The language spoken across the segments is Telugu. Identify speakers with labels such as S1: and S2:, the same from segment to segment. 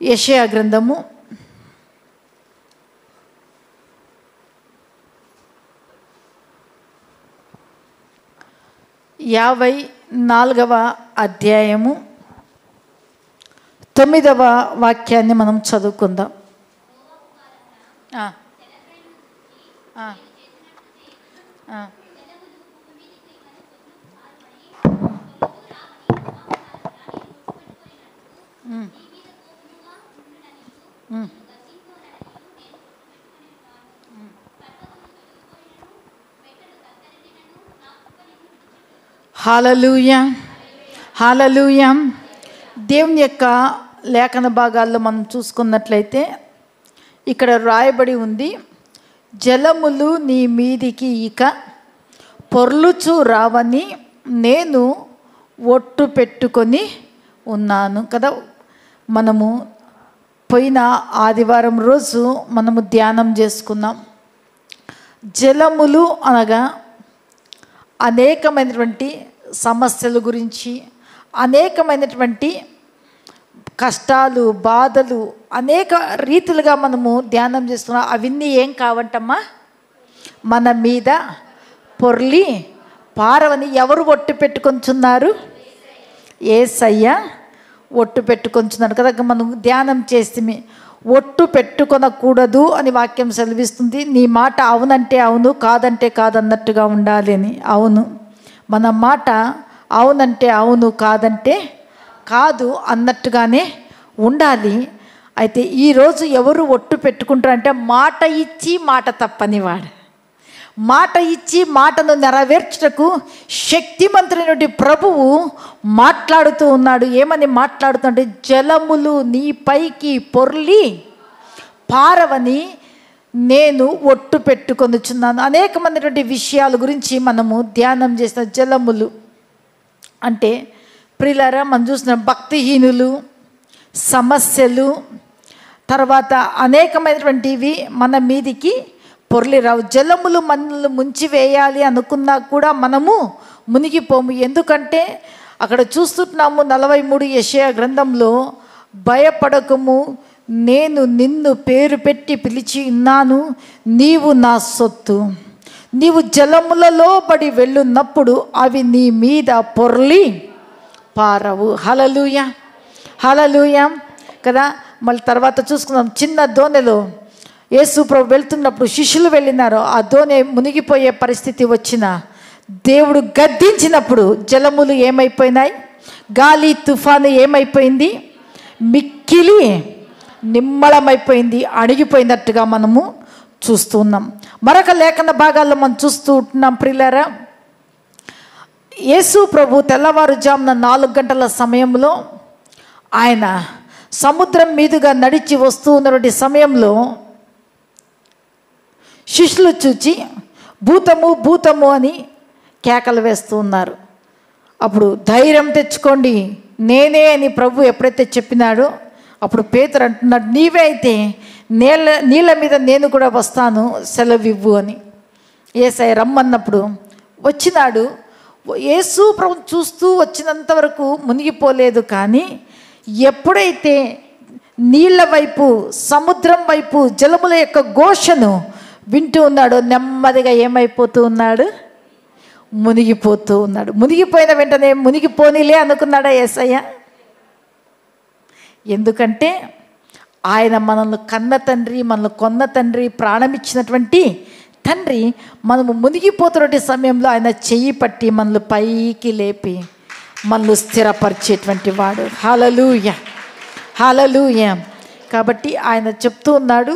S1: యెషయా గ్రంథము 54వ అధ్యాయము 9వ వాక్యాన్ని మనం చదువుకుందాం. హల్లెలూయా, హల్లెలూయా. దేవుని యొక్క లేఖన భాగాల్లో మనం చూసుకున్నట్లయితే ఇక్కడ రాయబడి ఉంది, జలములు నీ మీదికి ఇక పొర్లుచు రావని నేను ఒట్టు పెట్టుకొని ఉన్నాను కదా. మనము పోయిన ఆదివారం రోజు మనము ధ్యానం చేసుకున్నాం. జలములు అనగా అనేకమైనటువంటి సమస్యల గురించి, అనేకమైనటువంటి కష్టాలు, బాధలు, అనేక రీతిలుగా మనము ధ్యానం చేస్తున్నాం. అవన్నీ ఏం కావంటమ్మా, మన మీద పొర్లి పారవని ఎవరు ఒట్టు పెట్టుకొంచున్నారు? యేసయ్య ఒట్టు పెట్టుకొంచున్నారు కదా. మనం ధ్యానం చేస్తే ఒట్టు పెట్టుకొనకూడదు అని వాక్యం సెలవిస్తుంది. నీ మాట అవునంటే అవును, కాదంటే కాదన్నట్టుగా ఉండాలి అని. అవును, మన మాట అవునంటే అవును, కాదంటే కాదు అన్నట్టుగానే ఉండాలి. అయితే ఈరోజు ఎవరు ఒట్టు పెట్టుకుంటారంటే మాట ఇచ్చి మాట తప్పని వాడు. మాట ఇచ్చి మాటను నెరవేర్చుటకు శక్తిమంతుడైనటువంటి ప్రభువు మాట్లాడుతూ ఉన్నాడు. ఏమని మాట్లాడుతుంటే, జలములు నీ పైకి పొర్లి పారవని నేను ఒట్టు పెట్టుకొనుచున్నాను. అనేకమైనటువంటి విషయాల గురించి మనము ధ్యానం చేసిన జలములు అంటే ప్రియులారా, మనం చూసిన భక్తిహీనులు, సమస్యలు, తర్వాత అనేకమైనటువంటివి మన మీదికి పొర్లి రావు. జలములు మనల్ని ముంచి వేయాలి అనుకున్నా కూడా మనము మునిగిపోము. ఎందుకంటే అక్కడ చూస్తున్నాము 43 యెషయా గ్రంథంలో, భయపడకము, నేను నిన్ను పేరు పెట్టి పిలిచి ఉన్నాను, నీవు నా సొత్తు. నీవు జలములలో పడి వెళ్ళున్నప్పుడు అవి నీ మీద పొర్లి పారవు. హల్లెలూయా, హల్లెలూయా కదా. మళ్ళీ తర్వాత చూసుకుందాం, చిన్న దోణిలో యేసు ప్రభు వెళ్తున్నప్పుడు శిష్యులు వెళ్ళినారు. ఆ దోణి మునిగిపోయే పరిస్థితి వచ్చిన దేవుడు గద్దించినప్పుడు జలములు ఏమైపోయినాయి? గాలి తుఫాను ఏమైపోయింది? మిక్కిలి నిమ్మళమైపోయింది, అణిగిపోయినట్టుగా మనము చూస్తున్నాం. మరొక లేఖన భాగాల్లో మనం చూస్తూ ఉంటున్నాం ప్రియులారా. యేసు ప్రభు తెల్లవారుజామున 4 గంటల సమయంలో ఆయన సముద్రం మీదుగా నడిచి వస్తూ ఉన్నటువంటి సమయంలో శిష్యులు చూచి భూతము భూతము అని కేకలు వేస్తూ ఉన్నారు. అప్పుడు ధైర్యం తెచ్చుకోండి, నేనే అని ప్రభు ఎప్పుడైతే చెప్పినాడో అప్పుడు పేతురు అంటున్నాడు, నీవే అయితే నీళ్ళ మీద నేను కూడా వస్తాను, సెలవివ్వు అని. యేసయ్య రమ్మన్నప్పుడు వచ్చినాడు. యేసు ప్రభు చూస్తూ వచ్చినంత వరకు మునిగిపోలేదు. కానీ ఎప్పుడైతే నీళ్ళ వైపు, సముద్రం వైపు, జలముల యొక్క ఘోషను వింటూ ఉన్నాడో నెమ్మదిగా ఏమైపోతూ ఉన్నాడు? మునిగిపోతూ ఉన్నాడు. మునిగిపోయిన వెంటనే మునిగిపోనీలే అనుకున్నాడా యేసయ్య? ఎందుకంటే ఆయన మనల్ని కన్న తండ్రి, మనల్ని కొన్న తండ్రి, ప్రాణమిచ్చినటువంటి తండ్రి. మనము మునిగిపోతున్నటువంటి సమయంలో ఆయన చెయ్యి పట్టి మనల్ని పైకి లేపి మనల్ని స్థిరపరిచేటువంటి వాడు. హల్లెలూయా, హల్లెలూయా. కాబట్టి ఆయన చెప్తూ ఉన్నాడు,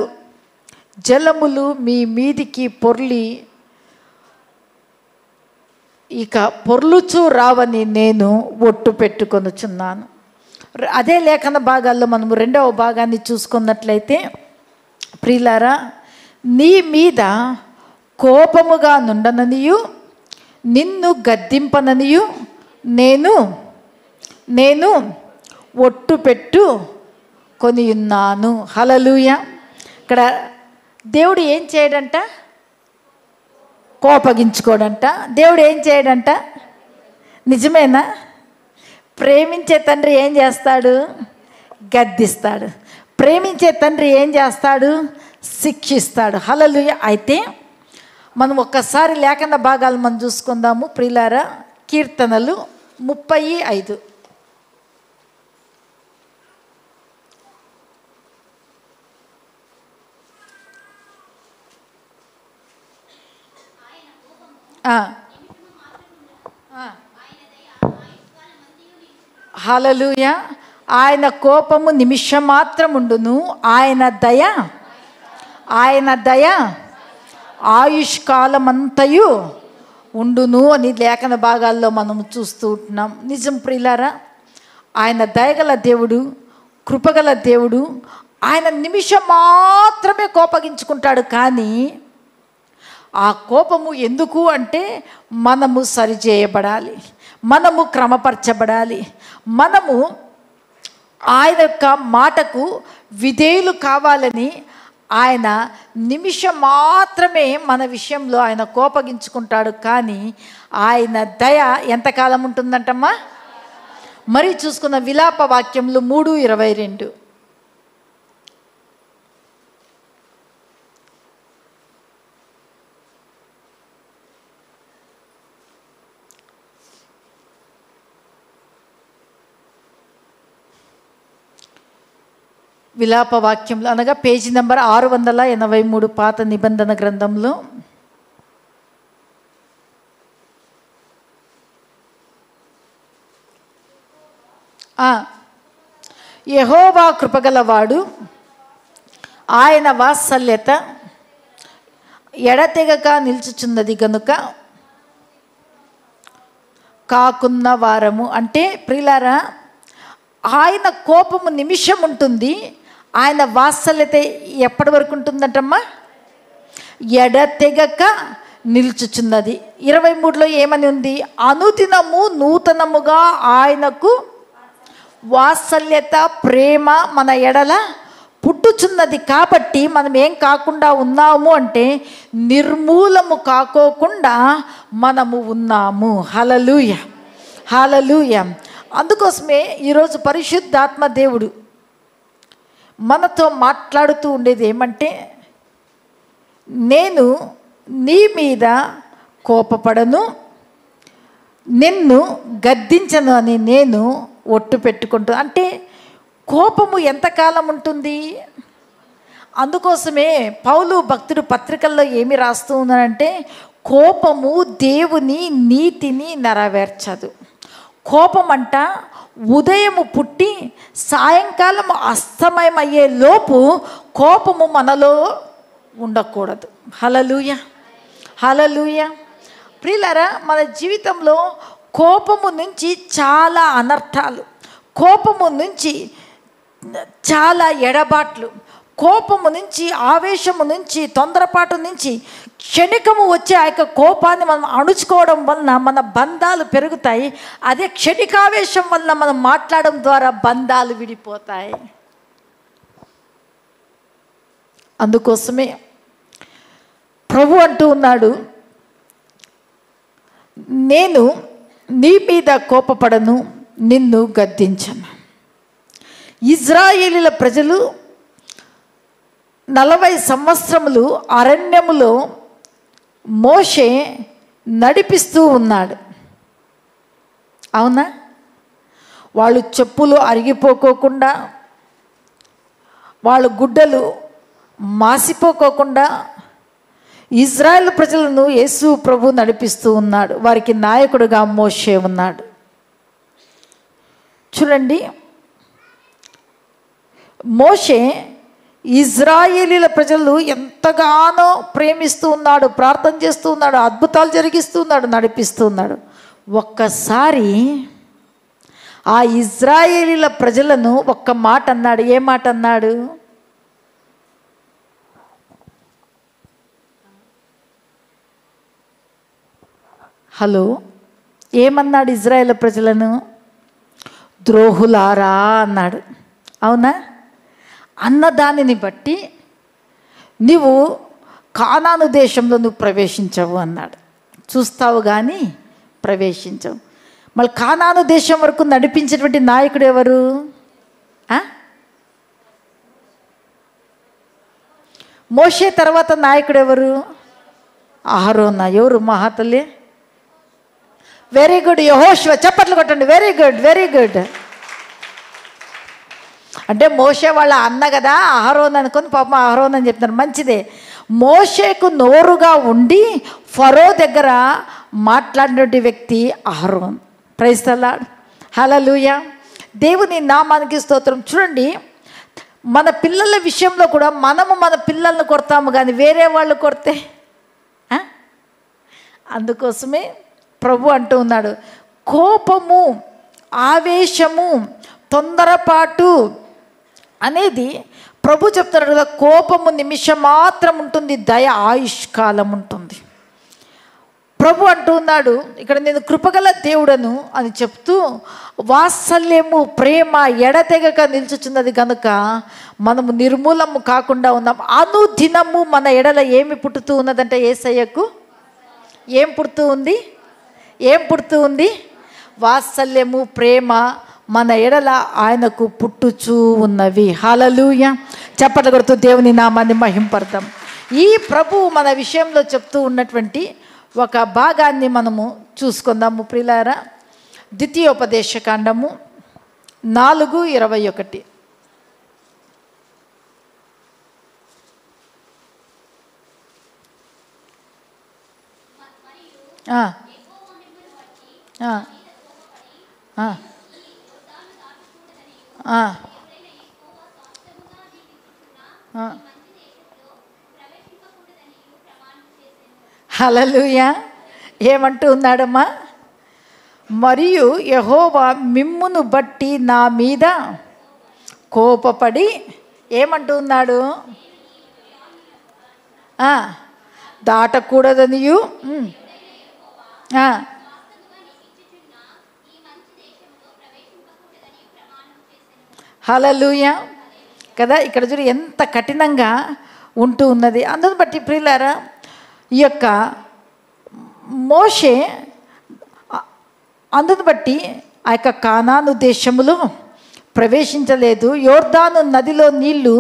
S1: జలములు మీ మీదికి పొర్లి ఇక పొర్లుచూ రావని నేను ఒట్టు పెట్టుకొనుచున్నాను. అదే లేఖన భాగాల్లో మనము 2వ భాగాన్ని చూసుకున్నట్లయితే ప్రియులారా, నీ మీద కోపముగా నుండననియు నిన్ను గద్దింపననియు నేను ఒట్టు పెట్టు కొని ఉన్నాను. హల్లెలూయా. ఇక్కడ దేవుడు ఏం చేయడంట? కోపగించుకోడంట. దేవుడు ఏం చేయడంట? నిజమేనా? ప్రేమించే తండ్రి ఏం చేస్తాడు? గద్దిస్తాడు. ప్రేమించే తండ్రి ఏం చేస్తాడు? శిక్షిస్తాడు. హల్లెలూయా. అయితే మనం ఒక్కసారి లేఖన భాగాలు మనం చూసుకుందాము ప్రియులారా. కీర్తనలు 35. హల్లెలూయా. ఆయన కోపము నిమిషం మాత్రం ఉండును, ఆయన దయ ఆయుష్కాలమంతయు ఉండును అని లేఖన భాగాల్లో మనం చూస్తూ ఉంటున్నాం. నిజం ప్రియులారా, ఆయన దయగల దేవుడు, కృపగల దేవుడు. ఆయన నిమిషం మాత్రమే కోపగించుకుంటాడు. కానీ ఆ కోపము ఎందుకు అంటే మనము సరిచేయబడాలి, మనము క్రమపరచబడాలి, మనము ఆయన యొక్క మాటకు విధేయులు కావాలని ఆయన నిమిషం మాత్రమే మన విషయంలో ఆయన కోపగించుకుంటాడు. కానీ ఆయన దయ ఎంతకాలం ఉంటుందంటమ్మా? మరి చూసుకున్న విలాప వాక్యములు 3:22. విలాప వాక్యంలో అనగా పేజీ నెంబర్ 683 పాత నిబంధన గ్రంథంలో యెహోవా కృపగలవాడు, ఆయన వాత్సల్యత ఎడతెగక నిల్చుచున్నది గనుక కాకున్న వారము. అంటే ప్రియులారా, ఆయన కోపము నిమిషం ఉంటుంది, ఆయన వాత్సల్యత ఎప్పటి వరకు ఉంటుందంటమ్మా? ఎడతెగక నిల్చుచున్నది. 23లో ఏమని ఉంది? అనుదినము నూతనముగా ఆయనకు వాత్సల్యత ప్రేమ మన ఎడల పుట్టుచున్నది. కాబట్టి మనం ఏం కాకుండా ఉన్నాము అంటే నిర్మూలము కాకోకుండా మనము ఉన్నాము. హల్లెలూయా, హల్లెలూయా. అందుకోసమే ఈరోజు పరిశుద్ధాత్మ దేవుడు మనతో మాట్లాడుతూ ఉండేది ఏమంటే, నేను నీ మీద కోపపడను, నిన్ను గద్దించను అని నేను ఒట్టు పెట్టుకుంటూ. అంటే కోపము ఎంతకాలం ఉంటుంది? అందుకోసమే పౌలు భక్తుడు పత్రికల్లో ఏమి రాస్తూ ఉన్నాడంటే, కోపము దేవుని నీతిని నెరవేర్చదు. కోపం అంట ఉదయము పుట్టి సాయంకాలం అస్తమయమయ్యే లోపు కోపము మనలో ఉండకూడదు. హల్లెలూయా, హల్లెలూయా. ప్రియులారా, మన జీవితంలో కోపము నుంచి చాలా అనర్థాలు, కోపము నుంచి చాలా ఎడబాట్లు, కోపము నుంచి, ఆవేశము నుంచి, తొందరపాటు నుంచి క్షణికము వచ్చే ఆ యొక్క కోపాన్ని మనం అణుచుకోవడం వలన మన బంధాలు పెరుగుతాయి. అదే క్షణికావేశం వలన మనం మాట్లాడడం ద్వారా బంధాలు విడిపోతాయి. అందుకోసమే ప్రభు అంటూ ఉన్నాడు, నేను నీ మీద కోపపడను, నిన్ను గద్దించను. ఇజ్రాయేలీల ప్రజలు 40 సంవత్సరములు అరణ్యములో మోషే నడిపిస్తూ ఉన్నాడు. అవునా? వాళ్ళు చెప్పులు అరిగిపోకోకుండా, వాళ్ళ గుడ్డలు మాసిపోకోకుండా ఇజ్రాయేల్ ప్రజలను యేసు ప్రభు నడిపిస్తూ ఉన్నాడు. వారికి నాయకుడుగా మోషే ఉన్నాడు. చూడండి, మోషే ఇజ్రాయేలీల ప్రజలు ఎంతగానో ప్రేమిస్తూ ఉన్నాడు, ప్రార్థన చేస్తూ ఉన్నాడు, అద్భుతాలు జరిగిస్తూ ఉన్నాడు, నడిపిస్తూ ఉన్నాడు. ఒక్కసారి ఆ ఇజ్రాయేలీల ప్రజలను ఒక్క మాట అన్నాడు. ఏ మాట అన్నాడు? హలో, ఏమన్నాడు ఇజ్రాయేల్ ప్రజలను? ద్రోహులారా అన్నాడు. అవునా? అన్నదానిని బట్టి నీవు కానాను దేశంలో నువ్వు ప్రవేశించవు అన్నాడు. చూస్తావు కానీ ప్రవేశించవు. మళ్ళీ కానాను దేశం వరకు నడిపించేటువంటి నాయకుడు ఎవరు? మోషే తర్వాత నాయకుడు ఎవరు? అహరోనా. ఎవరు మహాతల్లి? వెరీ గుడ్, యెహోషువ. చప్పట్లు కొట్టండి. Very good, very good. అంటే మోషే వాళ్ళ అన్న కదా అహరోన్ అనుకొని పాపం అహరోన్ అని చెప్తున్నారు. మంచిదే. మోషేకు నోరుగా ఉండి ఫరో దగ్గర మాట్లాడినటువంటి వ్యక్తి Aaron. Praise the Lord. Hallelujah. దేవుని నామానికి స్తోత్రం. చూడండి, మన పిల్లల విషయంలో కూడా మనము మన పిల్లల్ని కొడతాము, కానీ వేరే వాళ్ళు కొడితే అందుకోసమే ప్రభు అంటూ ఉన్నాడు, కోపము, ఆవేశము, తొందరపాటు అనేది ప్రభు చెప్తున్నాడు కదా, కోపము నిమిషం మాత్రం ఉంటుంది, దయ ఆయుష్కాలం ఉంటుంది. ప్రభు అంటూ ఉన్నాడు ఇక్కడ, నేను కృపగల దేవుడను అని చెప్తూ, వాత్సల్యము, ప్రేమ ఎడతెగక నిల్చుచున్నది కనుక మనము నిర్మూలము కాకుండా ఉన్నాం. అనుదినము మన ఎడల ఏమి పుట్టుతూ ఉన్నదంటే యేసయ్యకు ఏం పుడుతూ ఉంది? ఏం పుడుతూ ఉంది? వాత్సల్యము, ప్రేమ మన ఎడల ఆయనకు పుట్టుచూ ఉన్నవి. హల్లెలూయా. చప్పట్లు కొడుతూ దేవుని నామాన్ని మహింపడతాం. ఈ ప్రభు మన విషయంలో చెప్తూ ఉన్నటువంటి ఒక భాగాన్ని మనము చూసుకుందాము ప్రియులారా. ద్వితీయోపదేశకాండము 4:21. హల్లెలూయా. ఏమంటూ ఉన్నాడమ్మా? మరియు యెహోవా మిమ్మును బట్టి నా మీద కోపపడి ఏమంటూ ఉన్నాడు? దాటకూడదనియు హల్లెలూయా కదా. ఇక్కడ చూడు ఎంత కఠినంగా ఉంటూ ఉన్నది. అందుని బట్టి ప్రియులారా, ఈ యొక్క మోషే అందుని బట్టి ఆ యొక్క కానాను దేశములో ప్రవేశించలేదు. యోర్దాను నదిలో నీళ్లు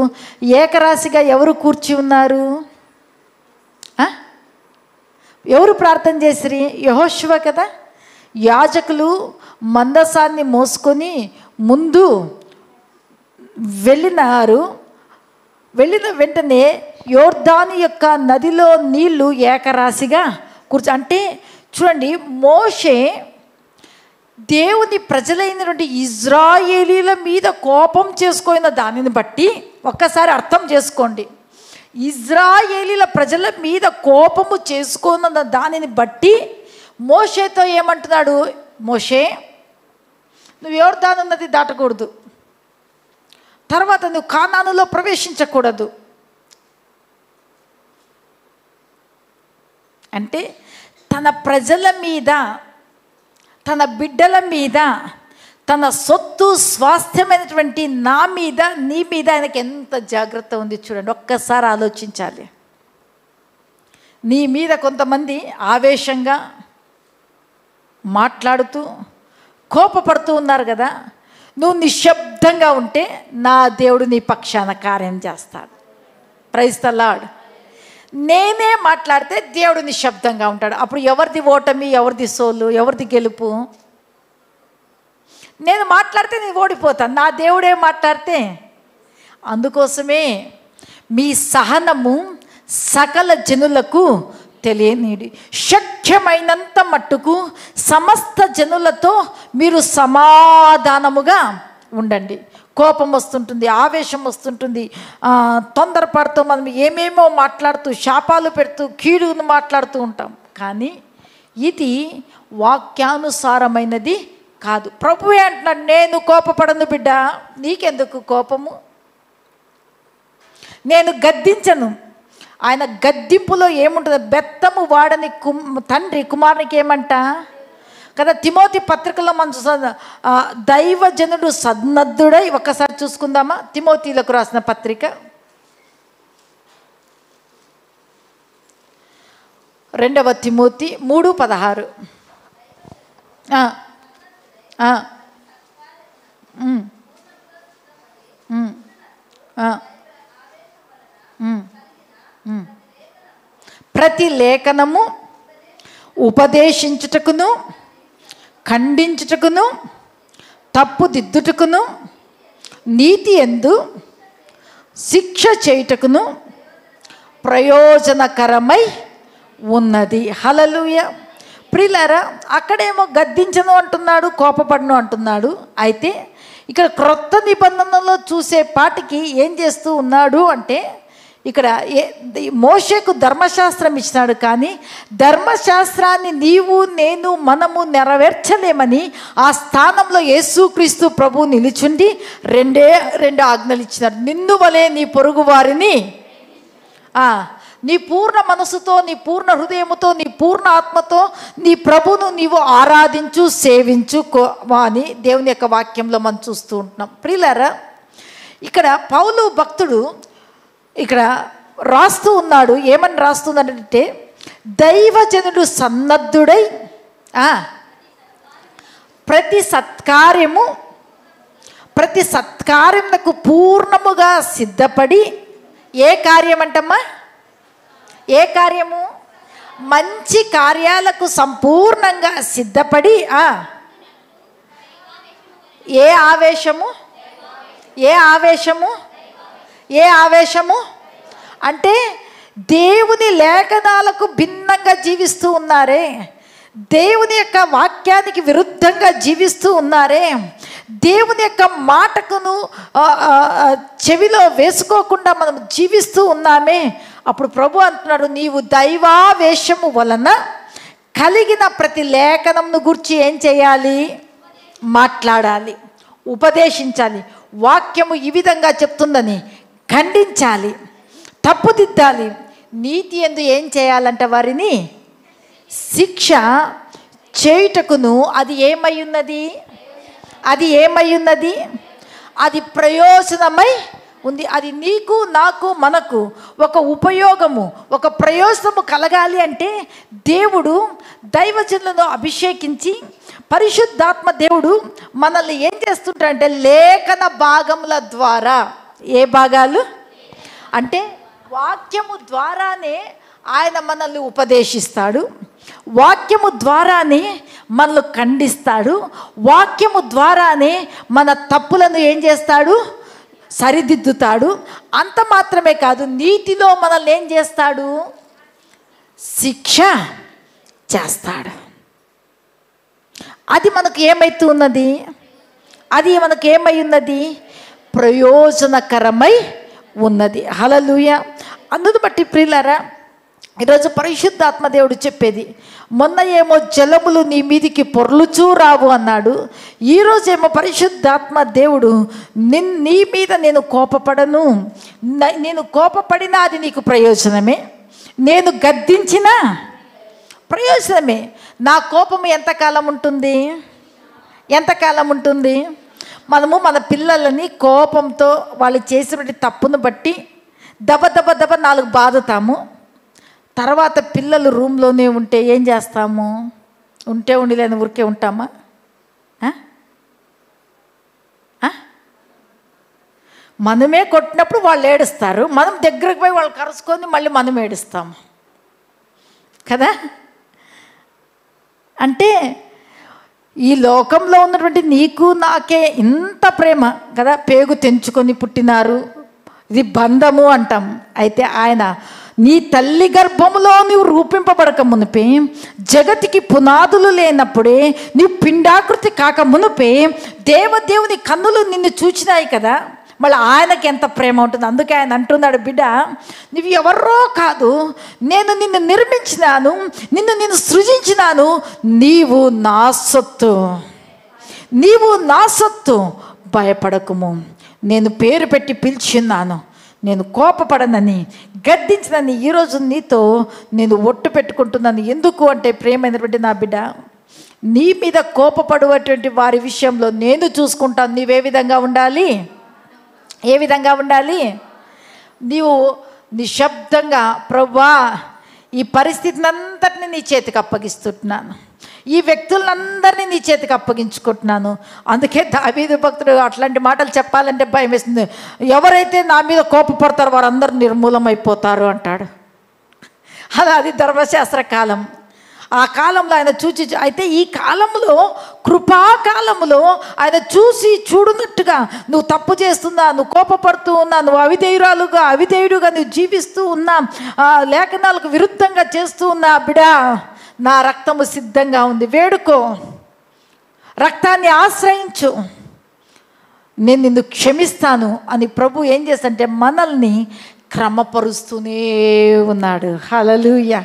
S1: ఏకరాశిగా ఎవరు కూర్చి ఉన్నారు? ఎవరు ప్రార్థన చేసిరి? యెహోషువ కదా. యాజకులు మందసాన్ని మోసుకొని ముందు వెళ్ళినారు. వెళ్ళిన వెంటనే యోర్దాను యొక్క నదిలో నీళ్లు ఏకరాశిగా అంటే చూడండి, మోషే దేవుని ప్రజలైనటువంటి ఇజ్రాయేలీల మీద కోపం చేసుకున్న దానిని బట్టి ఒక్కసారి అర్థం చేసుకోండి. ఇజ్రాయేలీల ప్రజల మీద కోపము చేసుకున్న దానిని బట్టి మోషేతో ఏమంటున్నాడు? మోషే, నువ్వు యోర్దాను నది దాటకూడదు, తర్వాత నువ్వు కానానులో ప్రవేశించకూడదు. అంటే తన ప్రజల మీద, తన బిడ్డల మీద, తన సొత్తు స్వాస్థ్యమైనటువంటి నా మీద, నీ మీద ఆయనకి ఎంత జాగ్రత్త ఉంది చూడండి. ఒక్కసారి ఆలోచించాలి. నీ మీద కొంతమంది ఆవేశంగా మాట్లాడుతూ కోపపడుతూ ఉన్నారు కదా, నువ్వు నిశ్శబ్దంగా ఉంటే నా దేవుడు నీ పక్షాన కార్యం చేస్తాడు. Praise the Lord. నేనే మాట్లాడితే దేవుడు నిశ్శబ్దంగా ఉంటాడు. అప్పుడు ఎవరిది ఓటమి, ఎవరిది సోలు, ఎవరిది గెలుపు? నేను మాట్లాడితే నేను ఓడిపోతాను, నా దేవుడే మాట్లాడితే. అందుకోసమే మీ సహనము సకల జనులకు తెలియనీడి, శక్యమైనంత మట్టుకు సమస్త జనులతో మీరు సమాధానముగా ఉండండి. కోపం వస్తుంటుంది, ఆవేశం వస్తుంటుంది, తొందరపడుతూ మనం ఏమేమో మాట్లాడుతూ శాపాలు పెడుతూ కీడును మాట్లాడుతూ ఉంటాం. కానీ ఇది వాక్యానుసారమైనది కాదు. ప్రభువే అంటున్నాడు, నేను కోపపడను బిడ్డ, నీకెందుకు కోపము? నేను గద్దించను. ఆయన గద్దింపులో ఏముంటుంది? బెత్తము వాడని తండ్రి కుమారునికి ఏమంట కదా. తిమోతి పత్రికలో మన దైవజనుడు సన్నద్ధుడై, ఒక్కసారి చూసుకుందామా? తిమోతిలకు రాసిన పత్రిక 2వ తిమోతి 3:16. ప్రతి లేఖనము ఉపదేశించుటకును, ఖండించుటకును, తప్పుదిద్దుటకును, నీతి యందు శిక్ష చేయుటకును ప్రయోజనకరమై ఉన్నది. హల్లెలూయా. ప్రియులారా, అక్కడేమో గద్దించను అంటున్నాడు, కోపపడను అంటున్నాడు. అయితే ఇక్కడ క్రొత్త నిబంధనలో చూసే పాటికి ఏం చేస్తూ ఉన్నాడు అంటే, ఇక్కడ మోషేకు ధర్మశాస్త్రం ఇచ్చినాడు, కానీ ధర్మశాస్త్రాన్ని నీవు నేను మనము నెరవేర్చలేమని ఆ స్థానంలో యేసుక్రీస్తు ప్రభు నిలుచుండి రెండు ఆజ్ఞలు ఇచ్చినాడు. నిన్ను వలె నీ పొరుగు వారిని నీ పూర్ణ మనసుతో, నీ పూర్ణ హృదయముతో, నీ పూర్ణ ఆత్మతో నీ ప్రభును నీవు ఆరాధించు, సేవించు అని దేవుని యొక్క వాక్యంలో మనం చూస్తూ ఉంటున్నాం. ప్రియులారా, ఇక్కడ పౌలు భక్తుడు ఇక్కడ రాస్తూ ఉన్నాడు. ఏమని రాస్తున్నాడంటే, దైవజనుడు సన్నద్ధుడై ప్రతి సత్కార్యమునకు పూర్ణముగా సిద్ధపడి, ఏ కార్యం అంటమ్మా? ఏ కార్యము? మంచి కార్యాలకు సంపూర్ణంగా సిద్ధపడి, ఏ ఆవేశము? ఏ ఆవేశము? ఏ ఆవేశము అంటే దేవుని లేఖనాలకు భిన్నంగా జీవిస్తూ ఉన్నారే, దేవుని యొక్క వాక్యానికి విరుద్ధంగా జీవిస్తూ ఉన్నారే, దేవుని యొక్క మాటకును చెవిలో వేసుకోకుండా మనం జీవిస్తూ ఉన్నామే. అప్పుడు ప్రభు అంటున్నాడు, నీవు దైవావేశము వలన కలిగిన ప్రతి లేఖనంను గురించి ఏం చేయాలి? మాట్లాడాలి, ఉపదేశించాలి. వాక్యము ఈ విధంగా చెప్తుందని ఖండించాలి, తప్పుదిద్దాలి. నీతి యందు ఏం చేయాలంట? వారిని శిక్ష చేయుటకును. అది ఏమై ఉన్నది? అది ఏమై ఉన్నది? అది ప్రయోజనమై ఉంది. అది నీకు, నాకు, మనకు ఒక ఉపయోగము, ఒక ప్రయోజనము కలగాలి అంటే దేవుడు దైవజనులను అభిషేకించి, పరిశుద్ధాత్మ దేవుడు మనల్ని ఏం చేస్తుంటాడంటే లేఖన భాగముల ద్వారా, ఏ భాగాలు అంటే వాక్యము ద్వారానే ఆయన మనల్ని ఉపదేశిస్తాడు, వాక్యము ద్వారానే మనల్ని ఖండిస్తాడు, వాక్యము ద్వారానే మన తప్పులను ఏం చేస్తాడు? సరిదిద్దుతాడు. అంత మాత్రమే కాదు, నీతిలో మనల్ని ఏం చేస్తాడు? శిక్ష చేస్తాడు. అది మనకు ఏమైతూ ఉన్నది? అది మనకు ఏమై ఉన్నది? ప్రయోజనకరమై ఉన్నది. హల్లెలూయా. అందును బట్టి ప్రియులారా, ఈరోజు పరిశుద్ధాత్మ దేవుడు చెప్పేది, మొన్న ఏమో జలములు నీ మీదికి పొర్లుచూ రావు అన్నాడు. ఈరోజేమో పరిశుద్ధాత్మ దేవుడు నీ మీద నేను కోపపడను, నేను కోపపడినా అది నీకు ప్రయోజనమే, నేను గద్దించినా ప్రయోజనమే. నా కోపము ఎంతకాలం ఉంటుంది? ఎంతకాలం ఉంటుంది? మనము మన పిల్లలని కోపంతో వాళ్ళు చేసినటువంటి తప్పును బట్టి దబ 4 బాదుతాము. తర్వాత పిల్లలు రూమ్లోనే ఉంటే ఏం చేస్తాము? ఉండిలేని ఊరికే ఉంటామా? మనమే కొట్టినప్పుడు వాళ్ళు ఏడుస్తారు, మనం దగ్గరకు పోయి వాళ్ళు కరుచుకొని మళ్ళీ మనం ఏడుస్తాము కదా. అంటే ఈ లోకంలో ఉన్నటువంటి నీకు నాకే ఇంత ప్రేమ కదా, పేగు తెంచుకొని పుట్టినారు, ఇది బంధము అంటాం. అయితే ఆయన నీ తల్లి గర్భములో నీవు రూపింపబడక మునిపే, జగతికి పునాదులు లేనప్పుడే, నీవు పిండాకృతి కాక మునిపే దేవుని కన్నులు నిన్ను చూచినాయి కదా. మళ్ళీ ఆయనకి ఎంత ప్రేమ ఉంటుంది. అందుకే ఆయన అంటున్నాడు, బిడ్డ నువ్వు ఎవరో కాదు, నేను నిన్ను నిర్మించినాను, నిన్ను సృజించినాను, నీవు నా సొత్తు, నీవు నా సొత్తు, భయపడకుము, నేను పేరు పెట్టి పిలిచిన్నాను, నేను కోపపడనని, గద్దించనని ఈరోజు నీతో నేను ఒట్టు పెట్టుకుంటున్నాను. ఎందుకు అంటే, ప్రేమైనటువంటి నా బిడ్డ, నీ మీద కోపపడేటువంటి వారి విషయంలో నేను చూసుకుంటాను. నీవే విధంగా ఉండాలి? ఏ విధంగా ఉండాలి? నీవు నిశ్శబ్దంగా, ప్రభువా ఈ పరిస్థితిని అంతటినీ నీ చేతికి అప్పగిస్తున్నాను, ఈ వ్యక్తులందరినీ నీ చేతికి అప్పగించుకుంటున్నాను. అందుకే దావీదు భక్తుడు అట్లాంటి మాటలు చెప్పాలంటే భయం వేస్తుంది. ఎవరైతే నా మీద కోపపడతారో వారందరూ నిర్మూలమైపోతారు అంటాడు. అది ధర్మశాస్త్ర కాలం. ఆ కాలంలో ఆయన చూచి, అయితే ఈ కాలంలో కృపాకాలంలో ఆయన చూసి చూడనట్టుగా నువ్వు తప్పు చేస్తున్నా, నువ్వు కోపపడుతూ ఉన్నా, నువ్వు అవిధేయుడుగా నువ్వు జీవిస్తూ ఉన్నా, లేఖనాలకు విరుద్ధంగా చేస్తూ ఉన్నా, బిడా నా రక్తము సిద్ధంగా ఉంది, వేడుకో, రక్తాన్ని ఆశ్రయించు, నేను నిన్ను క్షమిస్తాను అని ప్రభు ఏం చేస్తాడంటే మనల్ని క్రమపరుస్తూనే ఉన్నాడు. హల్లెలూయా,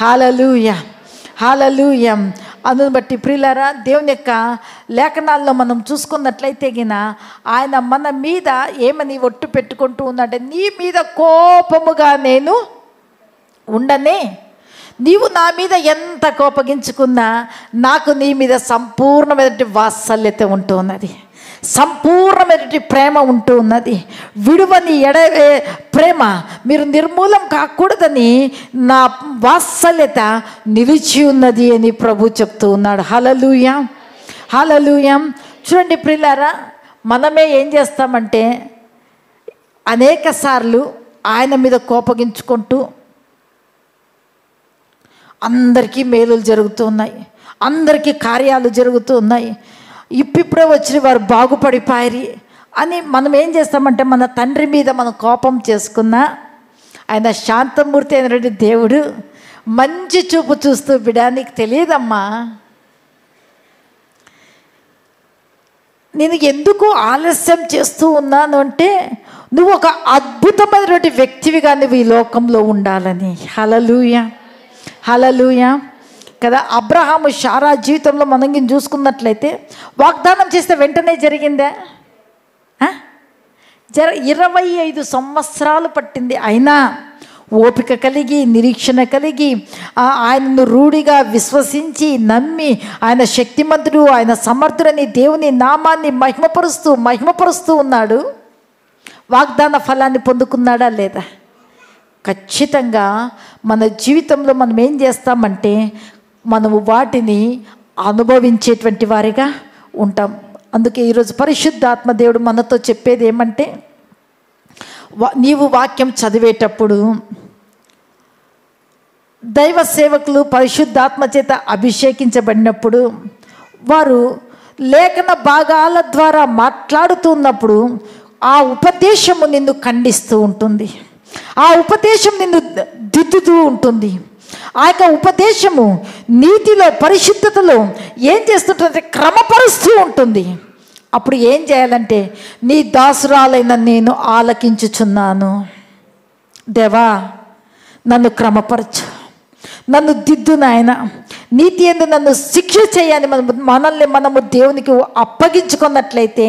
S1: హల్లెలూయా, హల్లెలూయా. అందుని బట్టి ప్రియులారా, దేవుని యొక్క లేఖనాల్లో మనం చూసుకున్నట్లయితే ఆయన మన మీద ఏమని ఒట్టు పెట్టుకుంటూ ఉన్నాడంటే, నీ మీద కోపముగా నేను ఉండనే, నీవు నా మీద ఎంత కోపగించుకున్నా నాకు నీ మీద సంపూర్ణమైన వాత్సల్యత ఉంటూ ఉన్నది, సంపూర్ణమైన ప్రేమ ఉంటూ ఉన్నది, విడువని ప్రేమ, మీరు నిర్మూలం కాకూడదని నా వాత్సల్యత నిలిచి ఉన్నది అని ప్రభు చెప్తూ ఉన్నాడు. హల్లెలూయా, హల్లెలూయా. చూడండి ప్రియులారా, మనమే ఏం చేస్తామంటే అనేక సార్లు ఆయన మీద కోపగించుకుంటూ అందరికీ మేలులు జరుగుతూ ఉన్నాయి, అందరికీ కార్యాలు జరుగుతూ ఉన్నాయి, ఇప్పుడే వచ్చిన వారు బాగుపడిపోయారు అని మనం ఏం చేస్తామంటే మన తండ్రి మీద మనం కోపం చేసుకున్నా ఆయన శాంతమూర్తి అయినటువంటి దేవుడు మంచి చూపు చూస్తూ, బిడా నీకు తెలియదమ్మా, నేను ఎందుకు ఆలస్యం చేస్తూ ఉన్నాను అంటే నువ్వు ఒక అద్భుతమైనటువంటి వ్యక్తివిగా నువ్వు ఈ లోకంలో ఉండాలని. హల్లెలూయా, హల్లెలూయా కదా. అబ్రహాము శారా జీవితంలో మనం చూసుకున్నట్లయితే వాగ్దానం చేస్తే వెంటనే జరిగిందా? 25 సంవత్సరాలు పట్టింది. అయినా ఓపిక కలిగి, నిరీక్షణ కలిగి, ఆయనను రూఢిగా విశ్వసించి నమ్మి, ఆయన శక్తిమంతుడు, ఆయన సమర్థుడని దేవుని నామాన్ని మహిమపరుస్తూ ఉన్నాడు. వాగ్దాన ఫలాన్ని పొందుకున్నాడా లేదా? ఖచ్చితంగా మన జీవితంలో మనం ఏం చేస్తామంటే మనము వాటిని అనుభవించేటువంటి వారిగా ఉంటాం. అందుకే ఈరోజు పరిశుద్ధాత్మ దేవుడు మనతో చెప్పేది ఏమంటే, నీవు వాక్యం చదివేటప్పుడు దైవ సేవకులు పరిశుద్ధాత్మ చేత అభిషేకించబడినప్పుడు వారు లేఖన భాగాల ద్వారా మాట్లాడుతున్నప్పుడు ఆ ఉపదేశము నిన్ను ఖండిస్తూ ఉంటుంది, ఆ ఉపదేశం నిన్ను దిద్దుతూ ఉంటుంది. ఆ యొక్క ఉపదేశము నీతిలో, పరిశుద్ధతలో ఏం చేస్తుంటుందంటే క్రమపరుస్తూ ఉంటుంది. అప్పుడు ఏం చేయాలంటే, నీ దాసురాలైన నేను ఆలకించుచున్నాను, దేవా నన్ను క్రమపరచు, నన్ను దిద్దు నాయన, నీతి యందు నన్ను శిక్ష చేయని మనము దేవునికి అప్పగించుకున్నట్లయితే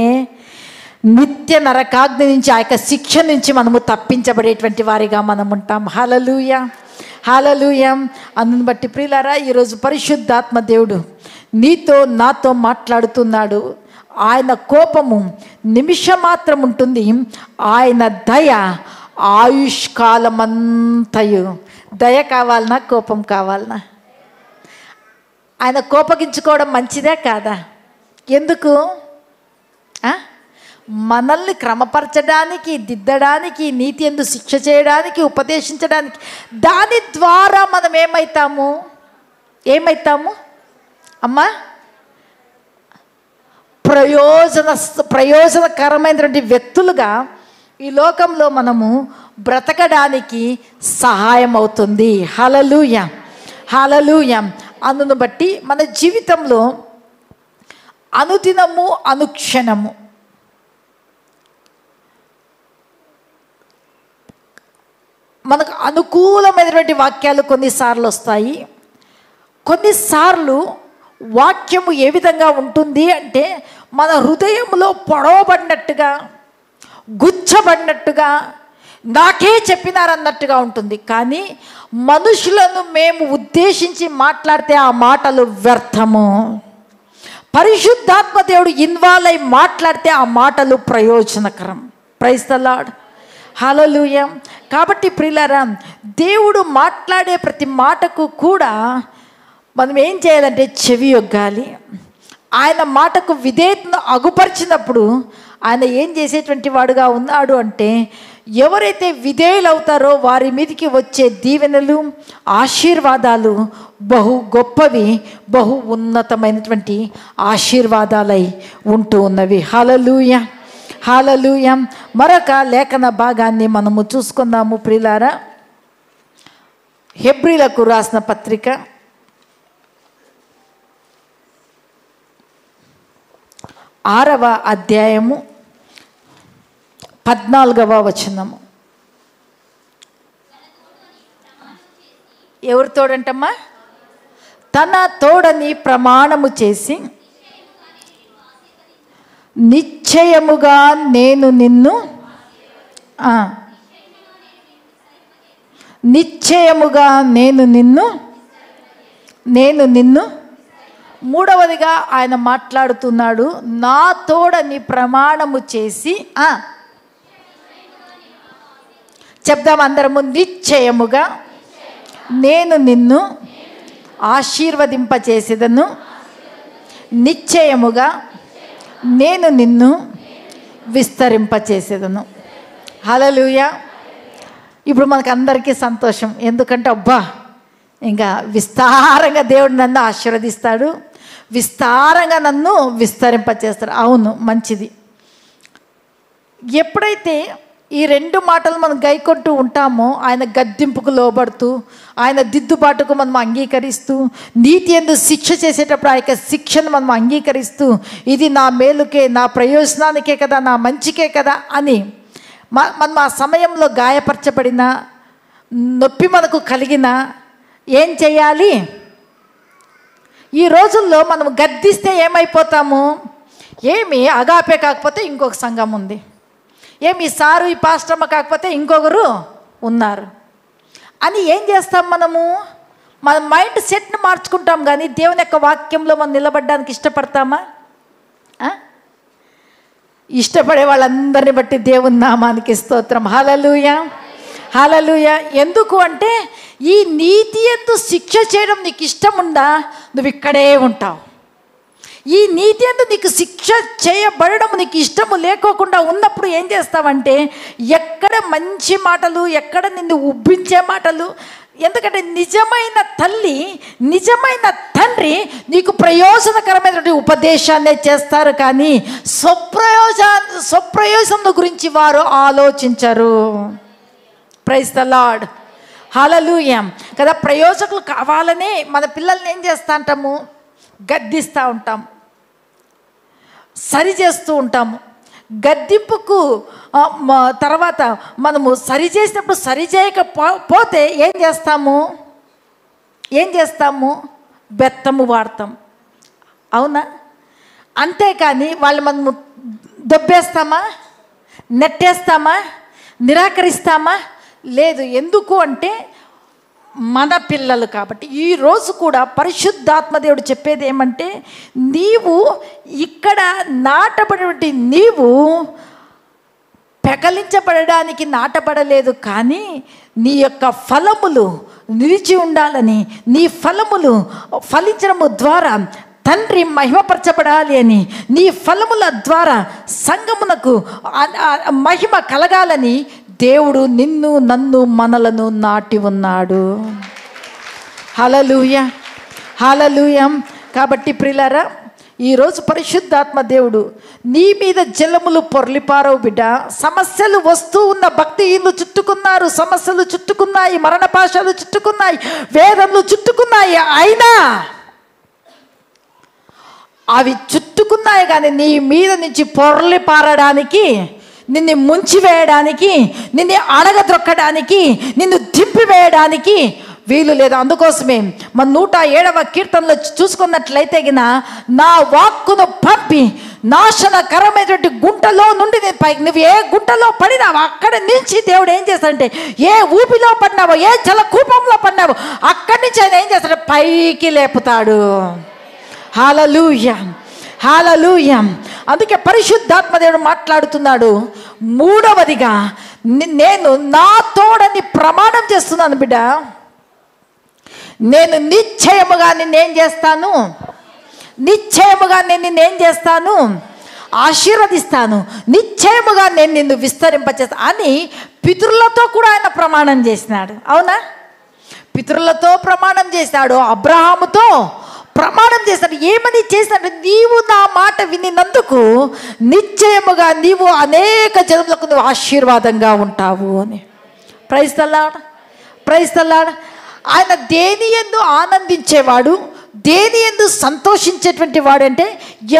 S1: నిత్య నరకాగ్ని నుంచి, ఆ యొక్క శిక్ష నుంచి మనము తప్పించబడేటువంటి వారిగా మనం ఉంటాం. హల్లెలూయా, హల్లెలూయా. అందుని బట్టి ప్రియులారా, ఈరోజు పరిశుద్ధాత్మ దేవుడు నీతో నాతో మాట్లాడుతున్నాడు. ఆయన కోపము నిమిషం మాత్రం ఉంటుంది, ఆయన దయ ఆయుష్కాలమంతయు. దయ కావాలనా, కోపం కావాలనా? ఆయన కోపగించుకోవడం మంచిదే కాదా? ఎందుకు? మనల్ని క్రమపరచడానికి, దిద్దడానికి, నీతి యందు శిక్ష చేయడానికి, ఉపదేశించడానికి. దాని ద్వారా మనం ఏమైతాము అమ్మా? ప్రయోజనకరమైనటువంటి వ్యక్తులుగా ఈ లోకంలో మనము బ్రతకడానికి సహాయం అవుతుంది. హల్లెలూయా, హల్లెలూయా. అందును బట్టి మన జీవితంలో అనుదినము, అనుక్షణము మనకు అనుకూలమైనటువంటి వాక్యాలు కొన్నిసార్లు వస్తాయి. కొన్నిసార్లు వాక్యము ఏ విధంగా ఉంటుంది అంటే మన హృదయంలో పొడవబడినట్టుగా, గుచ్చబడినట్టుగా, నాకే చెప్పినారన్నట్టుగా ఉంటుంది. కానీ మనుషులను మేము ఉద్దేశించి మాట్లాడితే ఆ మాటలు వ్యర్థము. పరిశుద్ధాత్మ దేవుడు ఇన్వాల్వ్ అయి మాట్లాడితే ఆ మాటలు ప్రయోజనకరం. ప్రైజ్ ది లార్డ్, హల్లెలూయా. కాబట్టి ప్రియులారా, దేవుడు మాట్లాడే ప్రతి మాటకు కూడా మనం ఏం చేయాలంటే చెవి యొగ్గాలి. ఆయన మాటకు విధేయతను అగుపరిచినప్పుడు ఆయన ఏం చేసేటువంటి వాడుగా ఉన్నాడు అంటే, ఎవరైతే విధేయులు అవుతారో వారి మీదకి వచ్చే దీవెనలు, ఆశీర్వాదాలు బహు గొప్పవి, బహు ఉన్నతమైనటువంటి ఆశీర్వాదాలై ఉంటూ ఉన్నవి. హల్లెలూయా, హల్లెలూయా. మరొక లేఖన భాగాన్ని మనము చూసుకుందాము ప్రియులారా. హెబ్రీలకు రాసిన పత్రిక 6వ అధ్యాయము 14వ వచనము. ఎవరి తోడంటమ్మా? తన తోడని ప్రమాణము చేసి నిశ్చయముగా నేను నిన్ను నిశ్చయముగా నేను నిన్ను మూడవదిగా ఆయన మాట్లాడుతున్నాడు. నా తోడని ప్రమాణము చేసి చెప్దాం అందరము. నిశ్చయముగా నేను నిన్ను ఆశీర్వదింపచేసేదను, నిశ్చయముగా నేను నిన్ను విస్తరింపచేసేదను. హల్లెలూయా. ఇప్పుడు మనకు అందరికీ సంతోషం. ఎందుకంటే అబ్బా, ఇంకా విస్తారంగా దేవుడు నన్ను ఆశీర్వదిస్తాడు, విస్తారంగా నన్ను విస్తరింపచేస్తాడు. అవును, మంచిది. ఎప్పుడైతే ఈ 2 మాటలు మనం గైకొంటూ ఉంటామో, ఆయన గద్దింపుకు లోబడుతూ, ఆయన దిద్దుబాటుకు మనం అంగీకరిస్తూ, నీతి యందు శిక్ష చేసేటప్పుడు ఆ యొక్క శిక్షను మనం అంగీకరిస్తూ, ఇది నా మేలుకే, నా ప్రయోజనానికే కదా, నా మంచికే కదా అని మనం ఆ సమయంలో గాయపరచబడిన, నొప్పి మనకు కలిగిన ఏం చేయాలి? ఈ రోజుల్లో మనం గద్దిస్తే ఏమైపోతాము? ఏమి అగాపే కాకపోతే ఇంకొక సంఘం ఉంది, ఏమి సారు ఈ పాస్టమ్మ కాకపోతే ఇంకొకరు ఉన్నారు అని ఏం చేస్తాం మనము? మన మైండ్ సెట్ని మార్చుకుంటాం, కానీ దేవుని యొక్క వాక్యంలో మనం నిలబడడానికి ఇష్టపడతామా? ఇష్టపడే వాళ్ళందరిని బట్టి దేవుని నామానికి స్తోత్రం. హల్లెలూయా, హల్లెలూయా. ఎందుకు అంటే ఈ నీతి యందు శిక్ష చేయడం నీకు ఇష్టం ఉందా, నువ్వు ఇక్కడే ఉంటావు. ఈ నీతి యందు నీకు శిక్ష చేయబడడం నీకు ఇష్టము లేకోకుండా ఉన్నప్పుడు ఏం చేస్తావంటే, ఎక్కడ మంచి మాటలు, ఎక్కడ నిన్ను ఉబ్బించే మాటలు, ఎందుకంటే నిజమైన తల్లి, నిజమైన తండ్రి నీకు ప్రయోజనకరమైనటువంటి ఉపదేశాన్నే చేస్తారు, కానీ స్వప్రయోజనం గురించి వారు ఆలోచించరు. ప్రైజ్ ద లార్డ్, హల్లెలూయా కదా. ప్రయోజకులు కావాలనే మన పిల్లల్ని ఏం చేస్తూ ఉంటాము? గద్దిస్తూ ఉంటాం, సరి చేస్తూ ఉంటాము. గద్దింపుకు తర్వాత మనము సరి చేసినప్పుడు సరి చేయకపోతే ఏం చేస్తాము? బెత్తము వాడతాం, అవునా? అంతేకాని వాళ్ళు మనము దొబ్బేస్తామా, నెట్టేస్తామా, నిరాకరిస్తామా? లేదు. ఎందుకు అంటే మన పిల్లలు కాబట్టి. ఈరోజు కూడా పరిశుద్ధాత్మ దేవుడు చెప్పేది ఏమంటే, నీవు ఇక్కడ నాటబడినటువంటి నీవు పెకలించబడడానికి నాటబడలేదు, కానీ నీ యొక్క ఫలములు నిలిచి ఉండాలని, నీ ఫలములు ఫలించడము ద్వారా తండ్రి మహిమపరచబడాలి అని, నీ ఫలముల ద్వారా సంఘమునకు మహిమ కలగాలని దేవుడు నిన్ను, నన్ను, మనలను నాటి ఉన్నాడు. హల్లెలూయా, హల్లెలూయా. కాబట్టి ప్రియులారా, ఈరోజు పరిశుద్ధాత్మ దేవుడు నీ మీద జలములు పొర్లిపారవు బిడ్డ. సమస్యలు వస్తూ ఉన్న భక్తిహీనులు చుట్టుకున్నారు, సమస్యలు చుట్టుకున్నాయి, మరణ పాశాలు చుట్టుకున్నాయి, వేదములు చుట్టుకున్నాయి. అయినా అవి చుట్టుకున్నాయి, కానీ నీ మీద నుంచి పొర్లి పారడానికి, నిన్ను ముంచివేయడానికి, నిన్ను అడగద్రొక్కడానికి, నిన్ను దింపివేయడానికి వీలు లేదు. అందుకోసమే మన 107వ కీర్తనలో చూసుకున్నట్లయితే గిన, నా వాక్కును పంపి నాశనకరమైనటువంటి గుంటలో నుండి నువ్వు ఏ గుంటలో పడినావో అక్కడి నుంచి దేవుడు ఏం చేస్తాడంటే, ఏ ఊపిలో పడినావో, ఏ జలకూపంలో పడినావో అక్కడి నుంచి ఆయన ఏం చేస్తాడు? పైకి లేపుతాడు. హల్లెలూయా, హల్లెలూయా. అందుకే పరిశుద్ధాత్మ దేవుడు మాట్లాడుతున్నాడు. మూడవదిగా, నేను నా తోడని ప్రమాణం చేస్తున్నాను బిడ్డ, నేను నిశ్చయముగా నిన్నేం చేస్తాను? నిశ్చయముగా నేను నిన్నేం చేస్తాను? ఆశీర్వదిస్తాను, నిశ్చయముగా నేను నిన్ను విస్తరింపచేస్తాను అని పితరులతో కూడా ఆయన ప్రమాణం చేసినాడు. అవునా? పితరులతో ప్రమాణం చేశాడు, అబ్రహాముతో ప్రమాణం చేశాడు. ఏమని చేశాడు? నీవు నా మాట వినినందుకు నిశ్చయముగా నీవు అనేక జనములకు నువ్వు ఆశీర్వాదంగా ఉంటావు అని. Praise the Lord, praise the Lord. ఆయన దేని యందు ఆనందించేవాడు, దేని యందు సంతోషించేటువంటి వాడంటే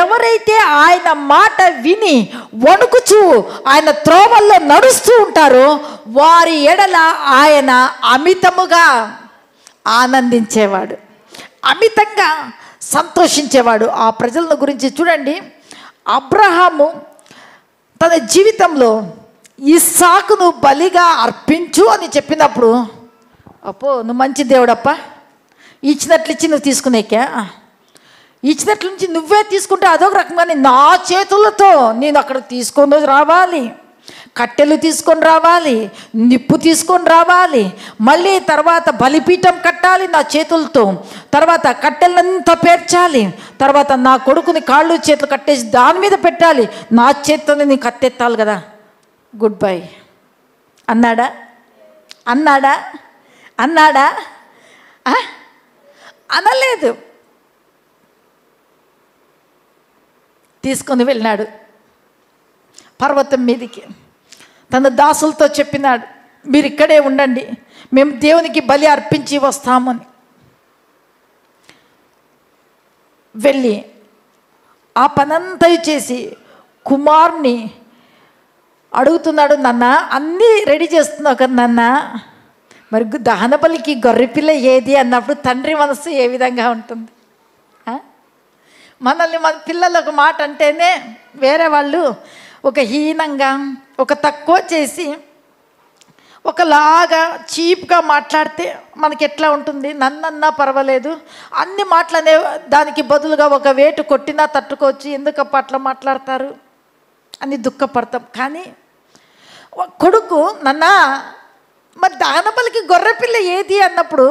S1: ఎవరైతే ఆయన మాట విని వణుకుచూ ఆయన త్రోవల్లో నడుస్తూ ఉంటారో వారి ఎడల ఆయన అమితముగా ఆనందించేవాడు, అమితంగా సంతోషించేవాడు. ఆ ప్రజల గురించి చూడండి. అబ్రహాము తన జీవితంలో ఇస్సాకును బలిగా అర్పించు అని చెప్పినప్పుడు, అప్పో నువ్వు మంచి దేవుడప్ప, ఇచ్చినట్లు ఇచ్చి నువ్వు తీసుకునేకా, ఇచ్చినట్లు నుంచి నువ్వే తీసుకుంటే అదొక రకంగా నా చేతులతో నేను అక్కడ తీసుకొని రావాలి, కట్టెలు తీసుకొని రావాలి, నిప్పు తీసుకొని రావాలి, మళ్ళీ తర్వాత బలిపీఠం కట్టాలి నా చేతులతో, తర్వాత కట్టెలంతా పేర్చాలి, తర్వాత నా కొడుకుని కాళ్ళు చేతులు కట్టేసి దాని మీద పెట్టాలి, నా చేతితోనే నేను కత్తెత్తాలి కదా, గుడ్ బై అన్నాడా? అన్నాడా? అన్నాడా? అనలేదు. తీసుకొని వెళ్ళినాడు పర్వతం మీదికి. తన దాసులతో చెప్పినాడు, మీరు ఇక్కడే ఉండండి, మేము దేవునికి బలి అర్పించి వస్తామని. వెళ్ళి ఆ పనంతా చేసి కుమారుని అడుగుతున్నాడు, నాన్న అన్నీ రెడీ చేస్తున్నావు కదా నాన్న, మరి దహన బలికి గొర్రెపిల్ల ఏది అన్నప్పుడు తండ్రి మనసు ఏ విధంగా ఉంటుంది? మనల్ని మన పిల్లలు ఒక మాట అంటేనే వేరే వాళ్ళు ఒక హీనంగా, ఒక తక్కువ చేసి, ఒకలాగా చీప్గా మాట్లాడితే మనకి ఎట్లా ఉంటుంది? నన్నన్నా పర్వాలేదు, అన్ని మాటలనే దానికి బదులుగా ఒక వేటు కొట్టినా తట్టుకోవచ్చు, ఎందుకప్ప అట్లా మాట్లాడతారు అని దుఃఖపడతాం. కానీ కొడుకు నాన్న మరి దానబలికి గొర్రెపిల్ల ఏది అన్నప్పుడు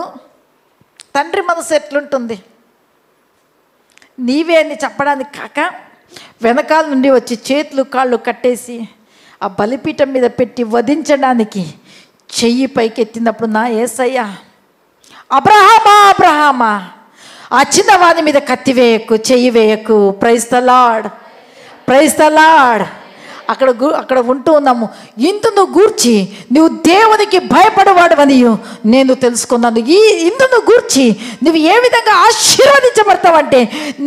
S1: తండ్రి మనసు ఎట్లుంటుంది? నీవే అని చెప్పడానికి కాక వెనకాల నుండి వచ్చి చేతులు కాళ్ళు కట్టేసి ఆ బలిపీఠం మీద పెట్టి వధించడానికి చెయ్యి పైకెత్తినప్పుడు, నా యేసయ్యా, అబ్రహామా అబ్రహామా, ఆ చిన్నవాని మీద కత్తి వేయకు, చెయ్యి వేయకు. Praise the Lord, praise the Lord. అక్కడ ఉంటూ ఉన్నాము. ఇందును గూర్చి నువ్వు దేవునికి భయపడవాడవని నేను తెలుసుకున్నాను. ఇందును గూర్చి నువ్వు ఏ విధంగా ఆశీర్వదించబడతావంటే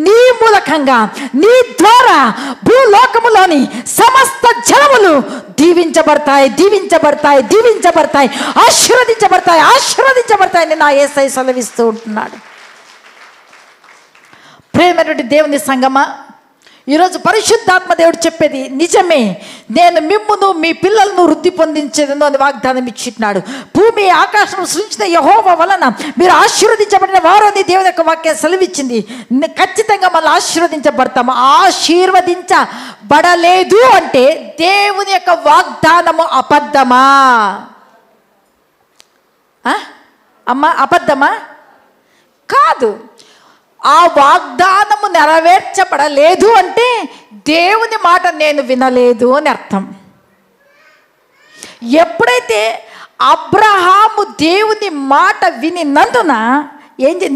S1: నీ మూలకంగా, నీ ద్వారా భూలోకములోని సమస్త జనములు దీవించబడతాయి, దీవించబడతాయి, దీవించబడతాయి, ఆశీర్వదించబడతాయి, ఆశీర్వదించబడతాయని నా యేసయ్య సెలవిస్తూ ఉంటున్నాడు. ప్రేమైనటువంటి దేవుని సంగమా, ఈరోజు పరిశుద్ధాత్మ దేవుడు చెప్పేది నిజమే. నేను మిమ్మును మీ పిల్లలను వృద్ధి పొందించేదను అని వాగ్దానం ఇచ్చినాడు. భూమి ఆకాశం సృష్టించిన యెహోవా వలన మీరు ఆశీర్వదించబడిన వారు అని దేవుని యొక్క వాక్యం సెలవిచ్చింది. ఖచ్చితంగా మనం ఆశీర్వదించబడతాము. ఆశీర్వదించబడలేదు అంటే దేవుని యొక్క వాగ్దానము అబద్ధమా? అమ్మా, అబద్ధమా? కాదు. ఆ వాగ్దానము నెరవేర్చబడలేదు అంటే దేవుని మాట నేను వినలేదు అని అర్థం. ఎప్పుడైతే అబ్రహాము దేవుని మాట వినినందున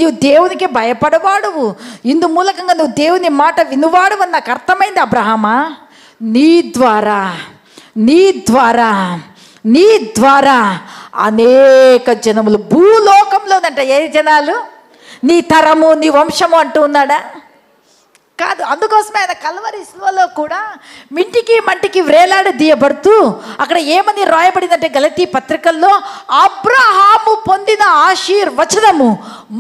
S1: నువ్వు దేవునికి భయపడవాడువు, ఇందు మూలకంగా నువ్వు దేవుని మాట వినువాడు అని నాకు అర్థమైంది. అబ్రహామా, నీ ద్వారా అనేక జనములు భూలోకంలోనంట. ఏ జనాలు? నీ తరము, నీ వంశము అంటూ ఉన్నాడా? కాదు. అందుకోసమే ఆయన కల్వరి శిలువలో కూడా మింటికి మంటికి వ్రేలాడదీయబడుతూ అక్కడ ఏమని రాయబడిందంటే గలతీ పత్రికల్లో, అబ్రహాము పొందిన ఆశీర్వచనము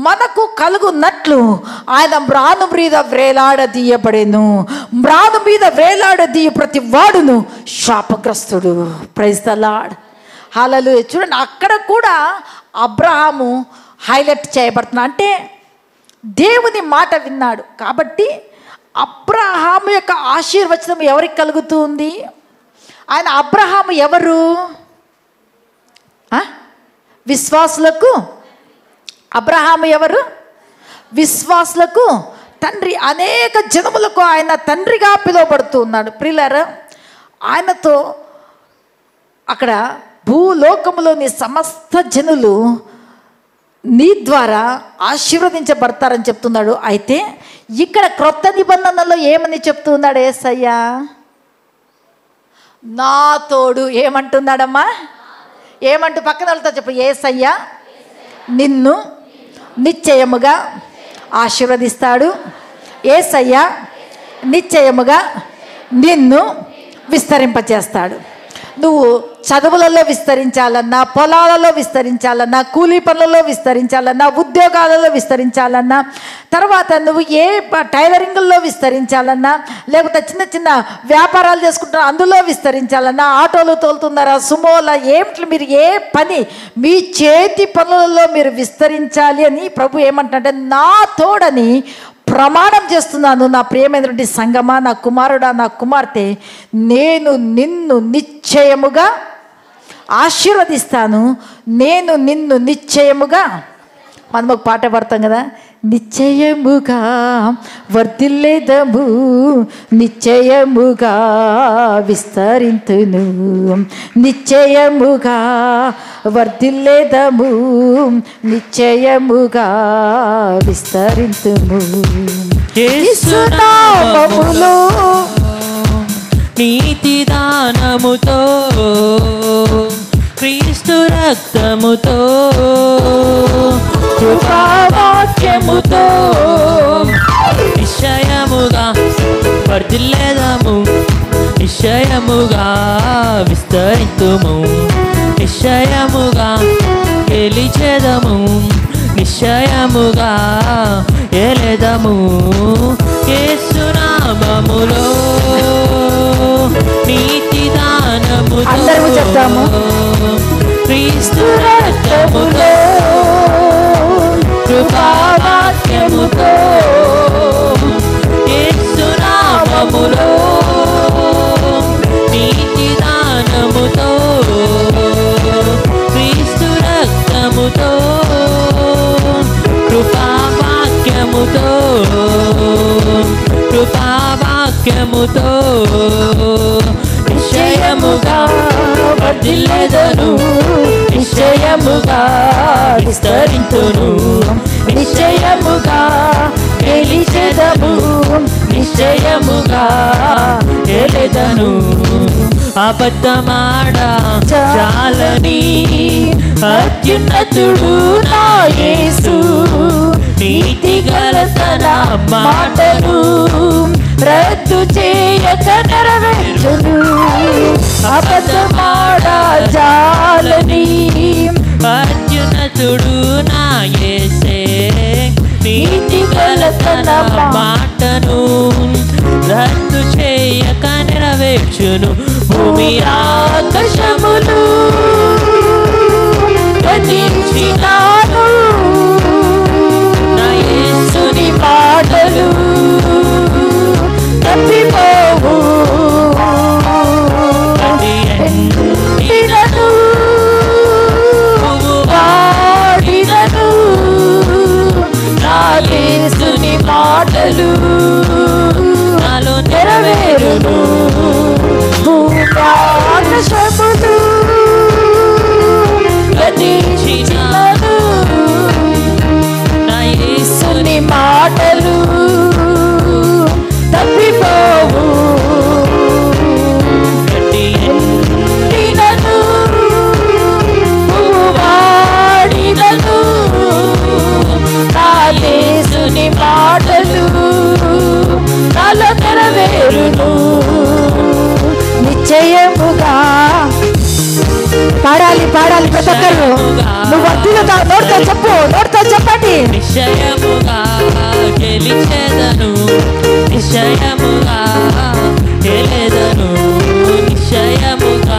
S1: మనకు కలుగునట్లు ఆయన మ్రాను మీద వ్రేలాడదీయబడెను. మ్రాను మీద వ్రేలాడదీయ ప్రతి వాడును శాపగ్రస్తుడు. ప్రైజ్ ది లార్డ్, హల్లెలూయా. చూడండి, అక్కడ కూడా అబ్రహాము హైలైట్ చేయబడుతున్నా అంటే దేవుని మాట విన్నాడు కాబట్టి అబ్రహాము యొక్క ఆశీర్వచనం ఎవరికి కలుగుతుంది? ఆయన అబ్రహాము ఎవరు? విశ్వాసులకు. అబ్రహాము ఎవరు? విశ్వాసులకు తండ్రి, అనేక జనములకు ఆయన తండ్రిగా పిలువబడుతూ ఉన్నాడు. ప్రియులారా, ఆయనతో అక్కడ భూలోకములోని సమస్త జనులు నీ ద్వారా ఆశీర్వదించబడతారని చెప్తున్నాడు. అయితే ఇక్కడ క్రొత్త నిబంధనలో ఏమని చెప్తున్నాడు యేసయ్యా? నా తోడు ఏమంటున్నాడమ్మా? ఏమంటూ పక్కన వాళ్ళతో చెప్పు. యేసయ్యా నిన్ను నిశ్చయముగా ఆశీర్వదిస్తాడు. యేసయ్యా నిశ్చయముగా నిన్ను విస్తరింపచేస్తాడు. నువ్వు చదువులలో విస్తరించాలన్నా, పొలాలలో విస్తరించాలన్నా, కూలీ పనులలో విస్తరించాలన్నా, ఉద్యోగాలలో విస్తరించాలన్నా, తర్వాత నువ్వు ఏ టైలరింగ్లో విస్తరించాలన్నా, లేకపోతే చిన్న చిన్న వ్యాపారాలు చేసుకుంటున్నా అందులో విస్తరించాలన్నా, ఆటోలు తోలుతున్నారా, సుమోలా, ఏమిటి మీరు ఏ పని మీ చేతి పనులలో మీరు విస్తరించాలి అని ప్రభు ఏమంటాడంటే, నా తోడని ప్రమాణం చేస్తున్నాను. నా ప్రియమైనటువంటి సంగమా, నా కుమారుడా, నా కుమార్తె, నేను నిన్ను నిశ్చయముగా ఆశీర్వదిస్తాను. నేను నిన్ను నిశ్చయముగా, మనం ఒక పాట పాడతాం కదా, నిశ్చయముగా వర్ధిల్లేదము, నిశ్చయముగా విస్తరింతును, నిశ్చయముగా వర్ధిల్లేదము, నిశ్చయముగా విస్తరింతుము. యేసు నామములో
S2: నీతి దానముతో, క్రీస్తు రక్తముతో, కృపావాక్యముతో నిశ్చయముగా వర్ధిల్లేదము, నిశ్చయముగా విస్తరింతుము, నిశ్చయముగా గెలిచెదము, నిశ్చయముగా ఏలెదము. యేసు నామములో నీతి దానముతో,
S1: అందరూ చెప్తాము,
S2: క్రీస్తు రక్తముతో, కృపావాక్యముతో, యేసు నామములో నీతి దానముతో, క్రీస్తు రక్తముతో, కృపావాక్యముతో, కృపావాక్యముతో నిశ్చయముగా వర్ధిల్లేదను, నిశ్చయముగా విస్తరింతును, నిశ్చయముగా గెలిచెదము, నిశ్చయముగా గెలెదను. అబద్ధమాడ చాలని అత్యున్నతుడు నా యేసు, నీతి గల తన మాటను రద్దు చేయక నెరవేర్చును. అబద్ధమాడ చాలని అత్యున్నతుడు నా యేసే, నీతి గల తన మాటను రద్దు చేయక నెరవేర్చును. భూమి ఆకాశములు గతించినాను, నా యేసుని మాటలు తప్పిపోవు. ఎండినను వాడినను, నా యేసుని మాటలు నాలో నెరవేరును. ఆకాశములు గతించినాను, నా యేసుని మాటలు తప్పిపోవు. ఎండినను వాడినను, నా యేసుని మాటలు నాలో నెరవేరును. నిశ్చయముగా పాడాలి, పాడాలి ప్రతి ఒక్కరు. నువ్వు వద్దులుగా నోటితో చెప్పు, నోటితో చెప్పండి. నిశ్చయముగా గెలిచెదను, నిశ్చయముగా గెలెదను, నిశ్చయముగా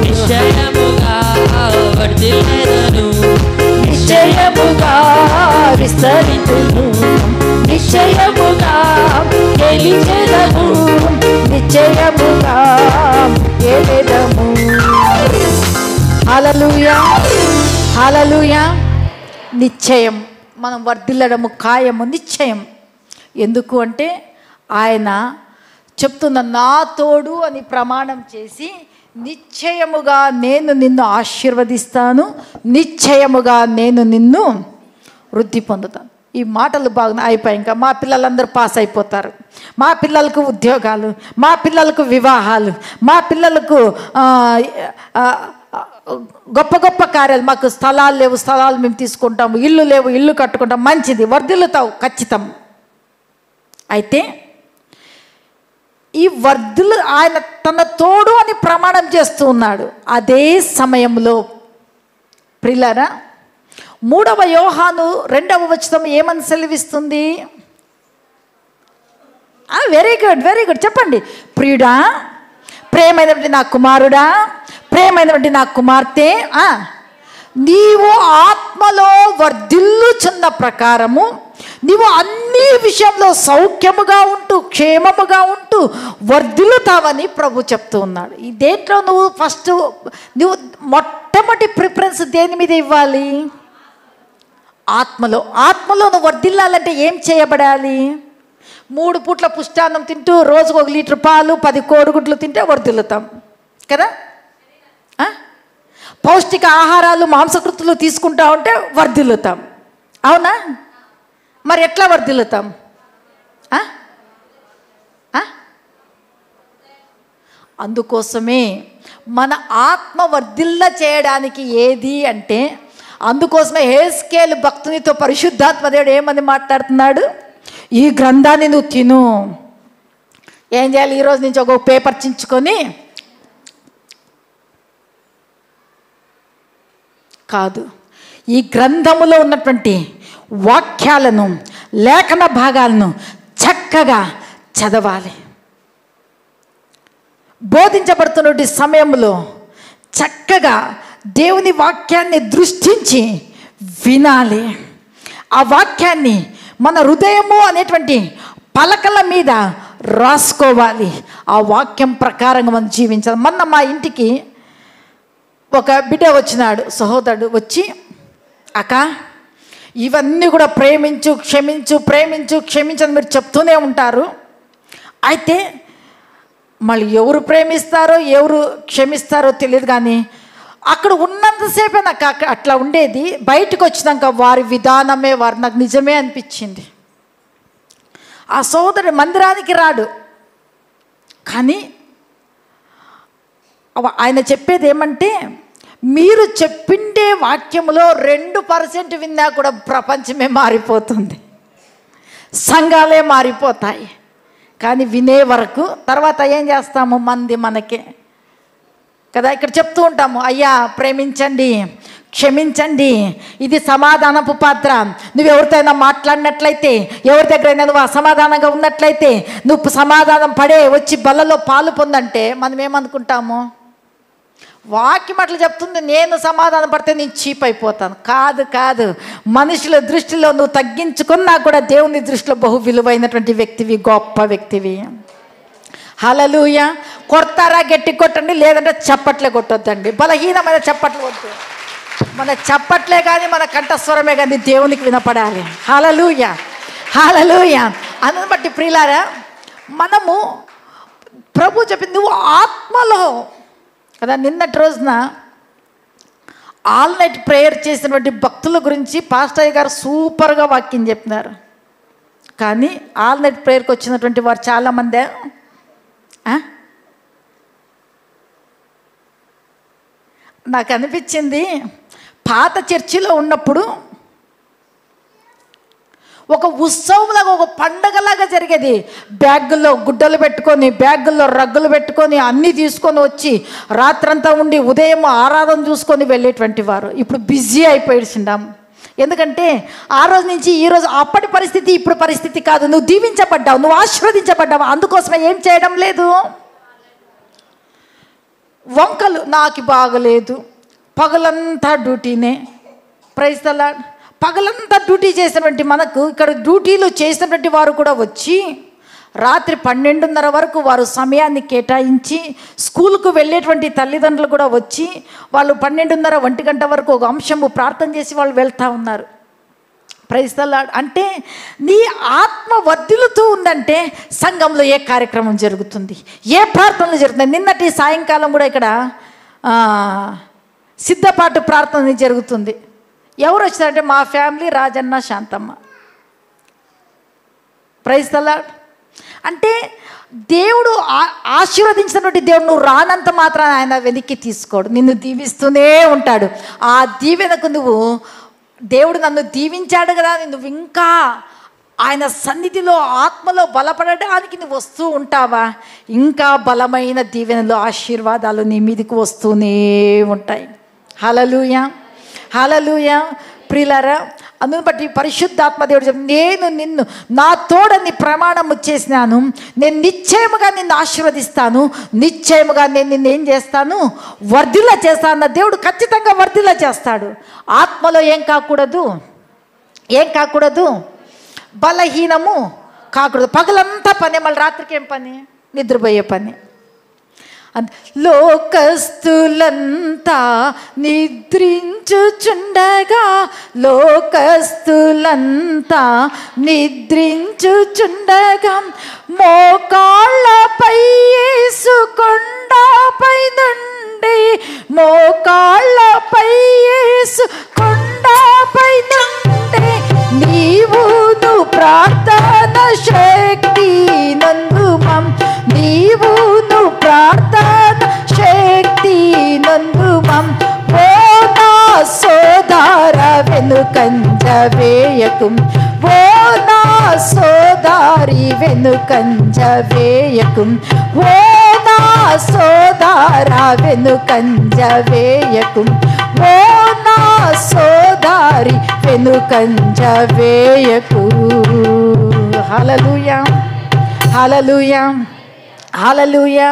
S2: నిశ్చయముగా వర్ధిల్లేదను,
S1: నిశ్చయముగా విస్తరింతును, నిశ్చయముగా గెలిచెదము, నిశ్చయముగా గెలెదము. హల్లెలూయా. హల్లెలూయా. నిశ్చయం, మనం వర్ధిల్లడము ఖాయము, నిశ్చయం. ఎందుకు అంటే ఆయన చెప్తున్న నా తోడు అని ప్రమాణం చేసి, నిశ్చయముగా నేను నిన్ను ఆశీర్వదిస్తాను, నిశ్చయముగా నేను నిన్ను వృద్ధి పొందుతాను. ఈ మాటలు బాగున్నాయి. అయిపోయి ఇంకా మా పిల్లలందరూ పాస్ అయిపోతారు, మా పిల్లలకు ఉద్యోగాలు, మా పిల్లలకు వివాహాలు, మా పిల్లలకు గొప్ప గొప్ప కార్యాలు, మాకు స్థలాలు లేవు, స్థలాలు మేము తీసుకుంటాము, ఇల్లు లేవు, ఇల్లు కట్టుకుంటాం. మంచిది, వర్ధిల్లుతావు ఖచ్చితం. అయితే ఈ వర్ధులు ఆయన తన తోడు అని ప్రమాణం చేస్తూ ఉన్నాడు. అదే సమయంలో ప్రియులారా, 3వ యోహాను 2వ వచనం ఏమని సెలవిస్తుంది? వెరీ గుడ్, వెరీ గుడ్, చెప్పండి. ప్రియుడా, ప్రేమైనటువంటి నా కుమారుడా, ప్రేమైనటువంటి నా కుమార్తె, నీవు ఆత్మలో వర్ధిల్లుచున్న ప్రకారము నీవు అన్ని విషయంలో సౌఖ్యముగా ఉంటూ క్షేమముగా ఉంటూ వర్ధిల్లుతావని ప్రభు చెప్తూ ఉన్నాడు. ఈ దేంట్లో నువ్వు మొట్టమొదటి ప్రిఫరెన్స్ దేని మీద ఇవ్వాలి? ఆత్మలో. ఆత్మలో నువ్వు వర్ధిల్లాలంటే ఏం చేయబడాలి? 3 పూట్ల పుష్టాన్నం తింటూ రోజుకు 1 లీటర్ పాలు 10 కోడిగుడ్లు తింటే వర్ధిల్లుతాం కదా. పౌష్టిక ఆహారాలు మాంసకృతులు తీసుకుంటా ఉంటే వర్ధిల్లుతాం, అవునా? మరి ఎట్లా వర్ధిల్లుతాం? అందుకోసమే మన ఆత్మ వర్ధిల్ల చేయడానికి ఏది అంటే, అందుకోసమే హెస్కేలు భక్తునితో పరిశుద్ధాత్మ దేవుడు ఏమని మాట్లాడుతున్నాడు? ఈ గ్రంథాన్ని నువ్వు తిను. ఏం చేయాలి? ఈరోజు నుంచి ఒక పేపర్ చించుకొని కాదు, ఈ గ్రంథములో ఉన్నటువంటి వాక్యాలను, లేఖన భాగాలను చక్కగా చదవాలి. బోధించబడుతున్నటువంటి సమయంలో చక్కగా దేవుని వాక్యాన్ని దృష్టించి వినాలి. ఆ వాక్యాన్ని మన హృదయము అనేటువంటి పలకల మీద రాసుకోవాలి. ఆ వాక్యం ప్రకారంగా మనం జీవించాలి. మొన్న మా ఇంటికి ఒక బిడ్డ వచ్చినాడు, సహోదరుడు వచ్చి, అక్క ఇవన్నీ కూడా ప్రేమించు క్షమించు ప్రేమించు క్షమించని మీరు చెప్తూనే ఉంటారు. అయితే మళ్ళీ ఎవరు ప్రేమిస్తారో ఎవరు క్షమిస్తారో తెలియదు, కానీ అక్కడ ఉన్నంతసేపే నాకు అట్లా ఉండేది. బయటకు వచ్చినాక వారి విధానమే నాకు నిజమే అనిపించింది. ఆ సోదరుడు మందిరానికి రాడు, కానీ ఆయన చెప్పేది ఏమంటే, మీరు చెప్పిండే వాక్యములో 2% విన్నా కూడా ప్రపంచమే మారిపోతుంది, సంఘాలే మారిపోతాయి. కానీ వినే వరకు తర్వాత ఏం చేస్తాము? మంది మనకే కదా. ఇక్కడ చెప్తూ ఉంటాము, అయ్యా ప్రేమించండి క్షమించండి, ఇది సమాధానపు పాత్ర. నువ్వు ఎవరితోనైనా మాట్లాడినట్లయితే, ఎవరి దగ్గరైనా నువ్వు అసమాధానంగా ఉన్నట్లయితే, నువ్వు సమాధానం పడే వచ్చి బల్లలో పాలు పొందంటే మనం ఏమనుకుంటాము? వాక్యం అట్లా చెప్తుంది, నేను సమాధానం పడితే నేను చీప్ అయిపోతాను. కాదు కాదు, మనుషుల దృష్టిలో నువ్వు తగ్గించుకున్నా కూడా దేవుని దృష్టిలో బహు విలువైనటువంటి వ్యక్తివి, గొప్ప వ్యక్తివి. హల్లెలూయా. కొడతారా గట్టి కొట్టండి, లేదంటే చప్పట్లే కొట్టొద్దండి. బలహీనమైన చప్పట్లు వద్దు, మన చప్పట్లే కానీ మన కంఠస్వరమే కానీ దేవునికి వినపడాలి. హల్లెలూయా హల్లెలూయా. అందుని బట్టి ప్రియులారా, మనము ప్రభు చెప్పింది నువ్వు ఆత్మలో కదా. నిన్నటి రోజున ఆల్ నైట్ ప్రేయర్ చేసినటువంటి భక్తుల గురించి పాస్టర్ గారు సూపర్గా వాక్యం చెప్పినారు. కానీ ఆల్ నైట్ ప్రేయర్కి వచ్చినటువంటి వారు చాలామంది నాకు అనిపించింది, పాత చర్చిలో ఉన్నప్పుడు ఒక ఉత్సవంలాగా, ఒక పండగలాగా జరిగేది. బ్యాగుల్లో గుడ్డలు పెట్టుకొని, బ్యాగుల్లో రగ్గులు పెట్టుకొని అన్నీ తీసుకొని వచ్చి రాత్రంతా ఉండి ఉదయం ఆరాధన చూసుకొని వెళ్ళేటువంటి వారు ఇప్పుడు బిజీ అయిపోయినాం. ఎందుకంటే ఆ రోజు నుంచి ఈ రోజు అప్పటి పరిస్థితి ఇప్పుడు పరిస్థితి కాదు. నువ్వు దీవించబడ్డావు, నువ్వు ఆశీర్వదించబడ్డావు, అందుకోసమే ఏం చేయడం లేదు. వంకలు నాకు బాగలేదు, పగలంతా డ్యూటీనే. Praise the Lord. పగలంతా డ్యూటీ చేసినటువంటి మనకు ఇక్కడ డ్యూటీలు చేసినటువంటి వారు కూడా వచ్చి రాత్రి 12:30 వరకు వారు సమయాన్ని కేటాయించి స్కూల్కు వెళ్ళేటువంటి తల్లిదండ్రులు కూడా వచ్చి వాళ్ళు 12:30 1 గంట వరకు ఒక అంశము ప్రార్థన చేసి వాళ్ళు వెళ్తూ ఉన్నారు. Praise the Lord. అంటే నీ ఆత్మ వర్ధిల్లుతూ ఉందంటే సంఘంలో ఏ కార్యక్రమం జరుగుతుంది, ఏ ప్రార్థనలు జరుగుతుంది. నిన్నటి సాయంకాలం కూడా ఇక్కడ సిద్ధపాటు ప్రార్థన జరుగుతుంది. ఎవరు వచ్చారంటే మా family, Rajanna, Shantamma. Praise the Lord. అంటే దేవుడు ఆశీర్వదించినటువంటి దేవుడు నువ్వు రానంత మాత్రం ఆయన వెనక్కి తీసుకోడు, నిన్ను దీవిస్తూనే ఉంటాడు. ఆ దీవెనకు నువ్వు దేవుడు నన్ను దీవించాడు కదా, నువ్వు ఇంకా ఆయన సన్నిధిలో ఆత్మలో బలపడడానికి నువ్వు వస్తూ ఉంటావా, ఇంకా బలమైన దీవెనలు ఆశీర్వాదాలు నీ మీదకి వస్తూనే ఉంటాయి. హల్లెలూయా, హల్లెలూయా. ప్రియులారా, అందును బట్టి పరిశుద్ధాత్మ దేవుడు చెప్పి నేను నిన్ను నా తోడని ప్రమాణము చేసినాను, నేను నిశ్చయముగా నిన్ను ఆశీర్వదిస్తాను, నిశ్చయముగా నేను నిన్ను ఏం చేస్తాను, వర్ధిల్ల చేస్తాను. దేవుడు ఖచ్చితంగా వర్ధిల్ల చేస్తాడు. ఆత్మలో ఏం కాకూడదు, ఏం కాకూడదు, బలహీనము కాకూడదు. పగలంతా పని, మళ్ళీ రాత్రికి ఏం పని, నిద్రపోయే పని. లోకస్తులంతా నిద్రించుచుండగా, లోకస్తులంతా నిద్రించుచుండగా, మోకాళ్ళపై యేసు కొండపై నుండి, మోకాళ్ళపై యేసు కొండపై నుండి, నీవును ప్రార్థన శక్తి నందుమం, నీవును ప్రార్థన శక్తి నందుమం. ఓ నా సోదర వెనుకంజ వేయకు, ఓ నా సోదరి వెనుకంజ వేయకు, ఓ నా సోదర వెనుకంజ వేయకు, ఓ నా సోదరి వెనుకంజ వేయకు. హల్లెలూయా, హల్లెలూయా, హల్లెలూయా.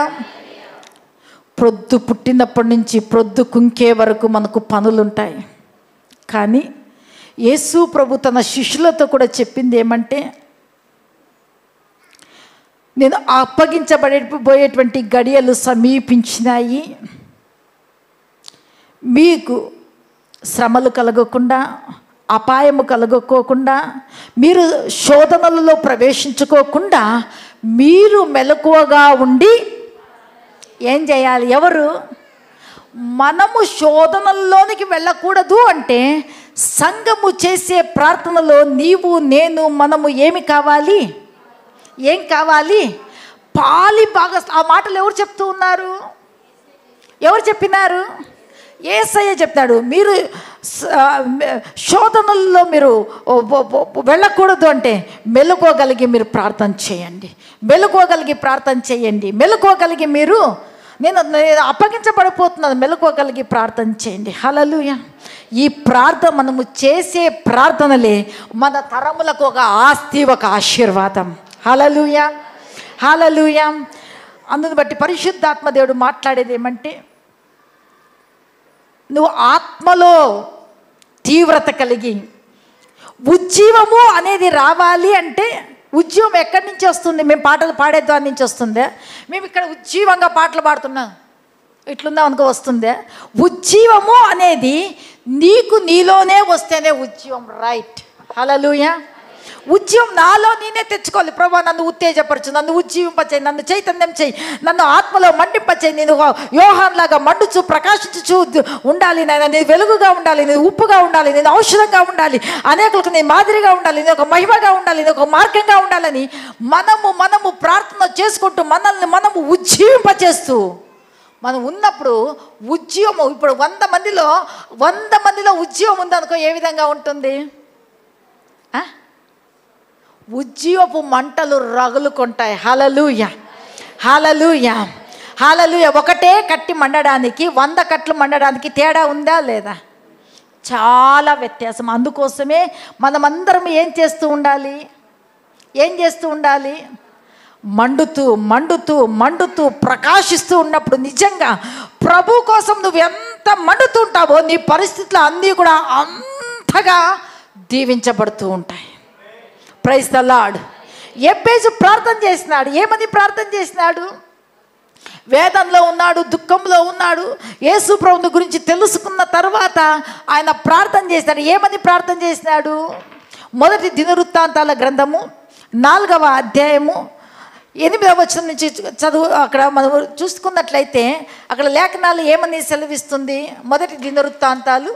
S1: ప్రొద్దు పుట్టినప్పటి నుంచి ప్రొద్దు కుంకే వరకు మనకు పనులుంటాయి. కానీ యేసు ప్రభు తన శిష్యులతో కూడా చెప్పింది ఏమంటే, నేను అప్పగించబడిపోయేటువంటి గడియలు సమీపించినాయి, మీకు శ్రమలు కలగకుండా, అపాయము కలగకోకుండా, మీరు శోధనలలో ప్రవేశించుకోకుండా మీరు మెలకువగా ఉండి ఏం చేయాలి. ఎవరు? మనము శోధనల్లోనికి వెళ్ళకూడదు అంటే సంఘము చేసే ప్రార్థనలో నీవు నేను మనము ఏమి కావాలి, ఏం కావాలి, పాలి బాగా. ఆ మాటలు ఎవరు చెప్తూ ఉన్నారు, ఎవరు చెప్పినారు? యేసయ్య చెప్తాడు. మీరు శోధనల్లో మీరు వెళ్ళకూడదు అంటే మెలుకోగలిగి మీరు ప్రార్థన చేయండి, మెలుకోగలిగి ప్రార్థన చేయండి, మెలుకోగలిగి మీరు నేను అప్పగించబడిపోతున్నాను, మెలుకోగలిగి ప్రార్థన చేయండి. హల్లెలూయా. ఈ ప్రార్థన మనము చేసే ప్రార్థనలే మన తరములకు ఒక ఆస్తి, ఒక ఆశీర్వాదం. హల్లెలూయా, హల్లెలూయా. అందుని బట్టి పరిశుద్ధాత్మ దేవుడు మాట్లాడేది ఏమంటే, నువ్వు ఆత్మలో తీవ్రత కలిగి ఉజ్జీవము అనేది రావాలి అంటే, ఉజ్జీవం ఎక్కడి నుంచి వస్తుంది? మేము పాటలు పాడే దాని నుంచి వస్తుందే? మేము ఇక్కడ ఉజ్జీవంగా పాటలు పాడుతున్నాం ఇట్లుందా అనుకో వస్తుందే? ఉజ్జీవము అనేది నీకు నీలోనే వస్తేనే ఉజ్జీవం. రైట్. హల్లెలూయా. ఉజ్జీవం నాలో నేనే తెచ్చుకోవాలి. ప్రభా నన్ను ఉత్తేజపరచు, నన్ను ఉజ్జీవింపచేయి, నన్ను చైతన్యం చేయి, నన్ను ఆత్మలో మండింపచేయి. నేను యోహాన్లాగా మండుచు ప్రకాశించుచు ఉండాలి నాయన. నేను వెలుగుగా ఉండాలి, నేను ఉప్పుగా ఉండాలి, నేను ఔషధంగా ఉండాలి, అనేకులకు నేను మాదిరిగా ఉండాలి, నేను ఒక మహిమగా ఉండాలి, నేను ఒక మార్గంగా ఉండాలని మనము ప్రార్థన చేసుకుంటూ మనము ఉజ్జీవింపచేస్తూ మనం ఉన్నప్పుడు ఉజ్జీవము. ఇప్పుడు 100 మందిలో ఉజ్జీవం ఉందనుకో, ఏ విధంగా ఉంటుంది? ఉజ్జీవపు మంటలు రగులుకుంటాయి. హల్లెలూయా, హల్లెలూయా, హల్లెలూయా. ఒకటే కట్టి మండడానికి 100 కట్లు మండడానికి తేడా ఉందా లేదా? చాలా వ్యత్యాసం. అందుకోసమే మనమందరం ఏం చేస్తూ ఉండాలి, ఏం చేస్తూ ఉండాలి? మండుతూ మండుతూ మండుతూ ప్రకాశిస్తూ ఉన్నప్పుడు నిజంగా ప్రభు కోసం నువ్వు ఎంత మండుతూ ఉంటావో నీ పరిస్థితులు అన్నీ కూడా అంతగా దీవించబడుతూ ఉంటాయి. Praise the lord. యెబ్బేజు ప్రార్థన చేసినాడు. ఏమని ప్రార్థన చేసినాడు? వేదనలో ఉన్నాడు, దుఃఖంలో ఉన్నాడు. యేసు ప్రభువుని గురించి తెలుసుకున్న తర్వాత ఆయన ప్రార్థన చేసినాడు. ఏమని ప్రార్థన చేసినాడు? మొదటి దినవృత్తాంతాల గ్రంథము 4వ అధ్యాయము 8వ వచనం నుంచి చదువు. అక్కడ మనం చూసుకున్నట్లయితే అక్కడ లేఖనాలు ఏమని సెలవిస్తుంది? మొదటి దినవృత్తాంతాలు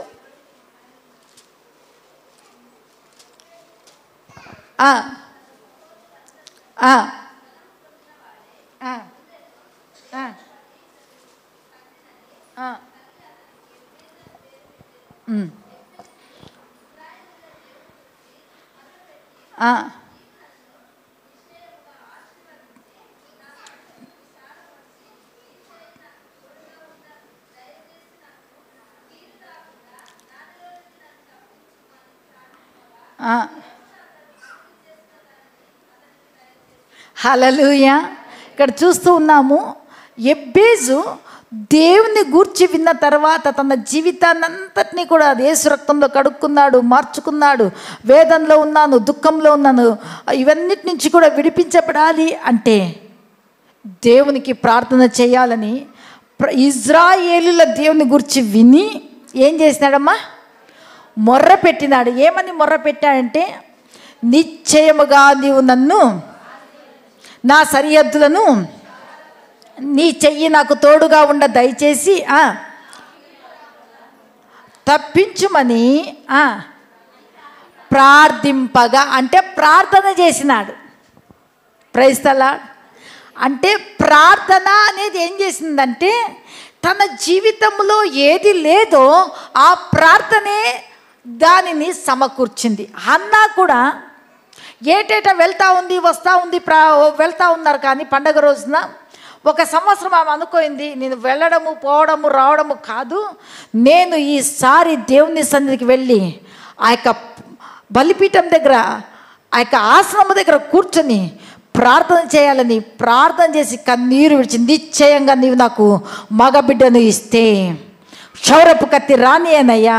S1: హల్లెలూయా. ఇక్కడ చూస్తూ ఉన్నాము, యెబ్బేజు దేవుని గూర్చి విన్న తర్వాత తన జీవితాన్ని అంతటినీ కూడా యేసు రక్తంలో కడుక్కున్నాడు, మార్చుకున్నాడు. వేదనలో ఉన్నాను, దుఃఖంలో ఉన్నాను, ఇవన్నిటి నుంచి కూడా విడిపించబడాలి అంటే దేవునికి ప్రార్థన చేయాలని ఇజ్రాయేలీల దేవుని గురించి విని ఏం చేసినాడమ్మా? మొర్ర పెట్టినాడు. ఏమని మొర్ర పెట్టాడంటే, నిశ్చయముగా నీవు నన్ను, నా సరిహద్దులను నీ చెయ్యి నాకు తోడుగా ఉండ దయచేసి తప్పించుమని ప్రార్థింపగా, అంటే ప్రార్థన చేసినాడు. Praise the Lord. అంటే ప్రార్థన అనేది ఏం చేసిందంటే, తన జీవితంలో ఏది లేదో ఆ ప్రార్థనే దానిని సమకూర్చింది. హన్నా కూడా ఏటేటా వెళ్తూ ఉంది, వస్తూ ఉంది, వెళ్తూ ఉన్నారు. కానీ పండగ రోజున ఒక సంవత్సరం ఆమె అనుకోయింది, నేను వెళ్ళడము పోవడము రావడము కాదు, నేను ఈసారి దేవుని సన్నిధికి వెళ్ళి ఆ యొక్క బలిపీఠం దగ్గర, ఆ యొక్క ఆశ్రమం దగ్గర కూర్చొని ప్రార్థన చేయాలని ప్రార్థన చేసి కన్నీరు విడిచింది. నిశ్చయంగా నీవు నాకు మగబిడ్డను ఇస్తే క్షౌరపు కత్తి రాని అనయ్యా,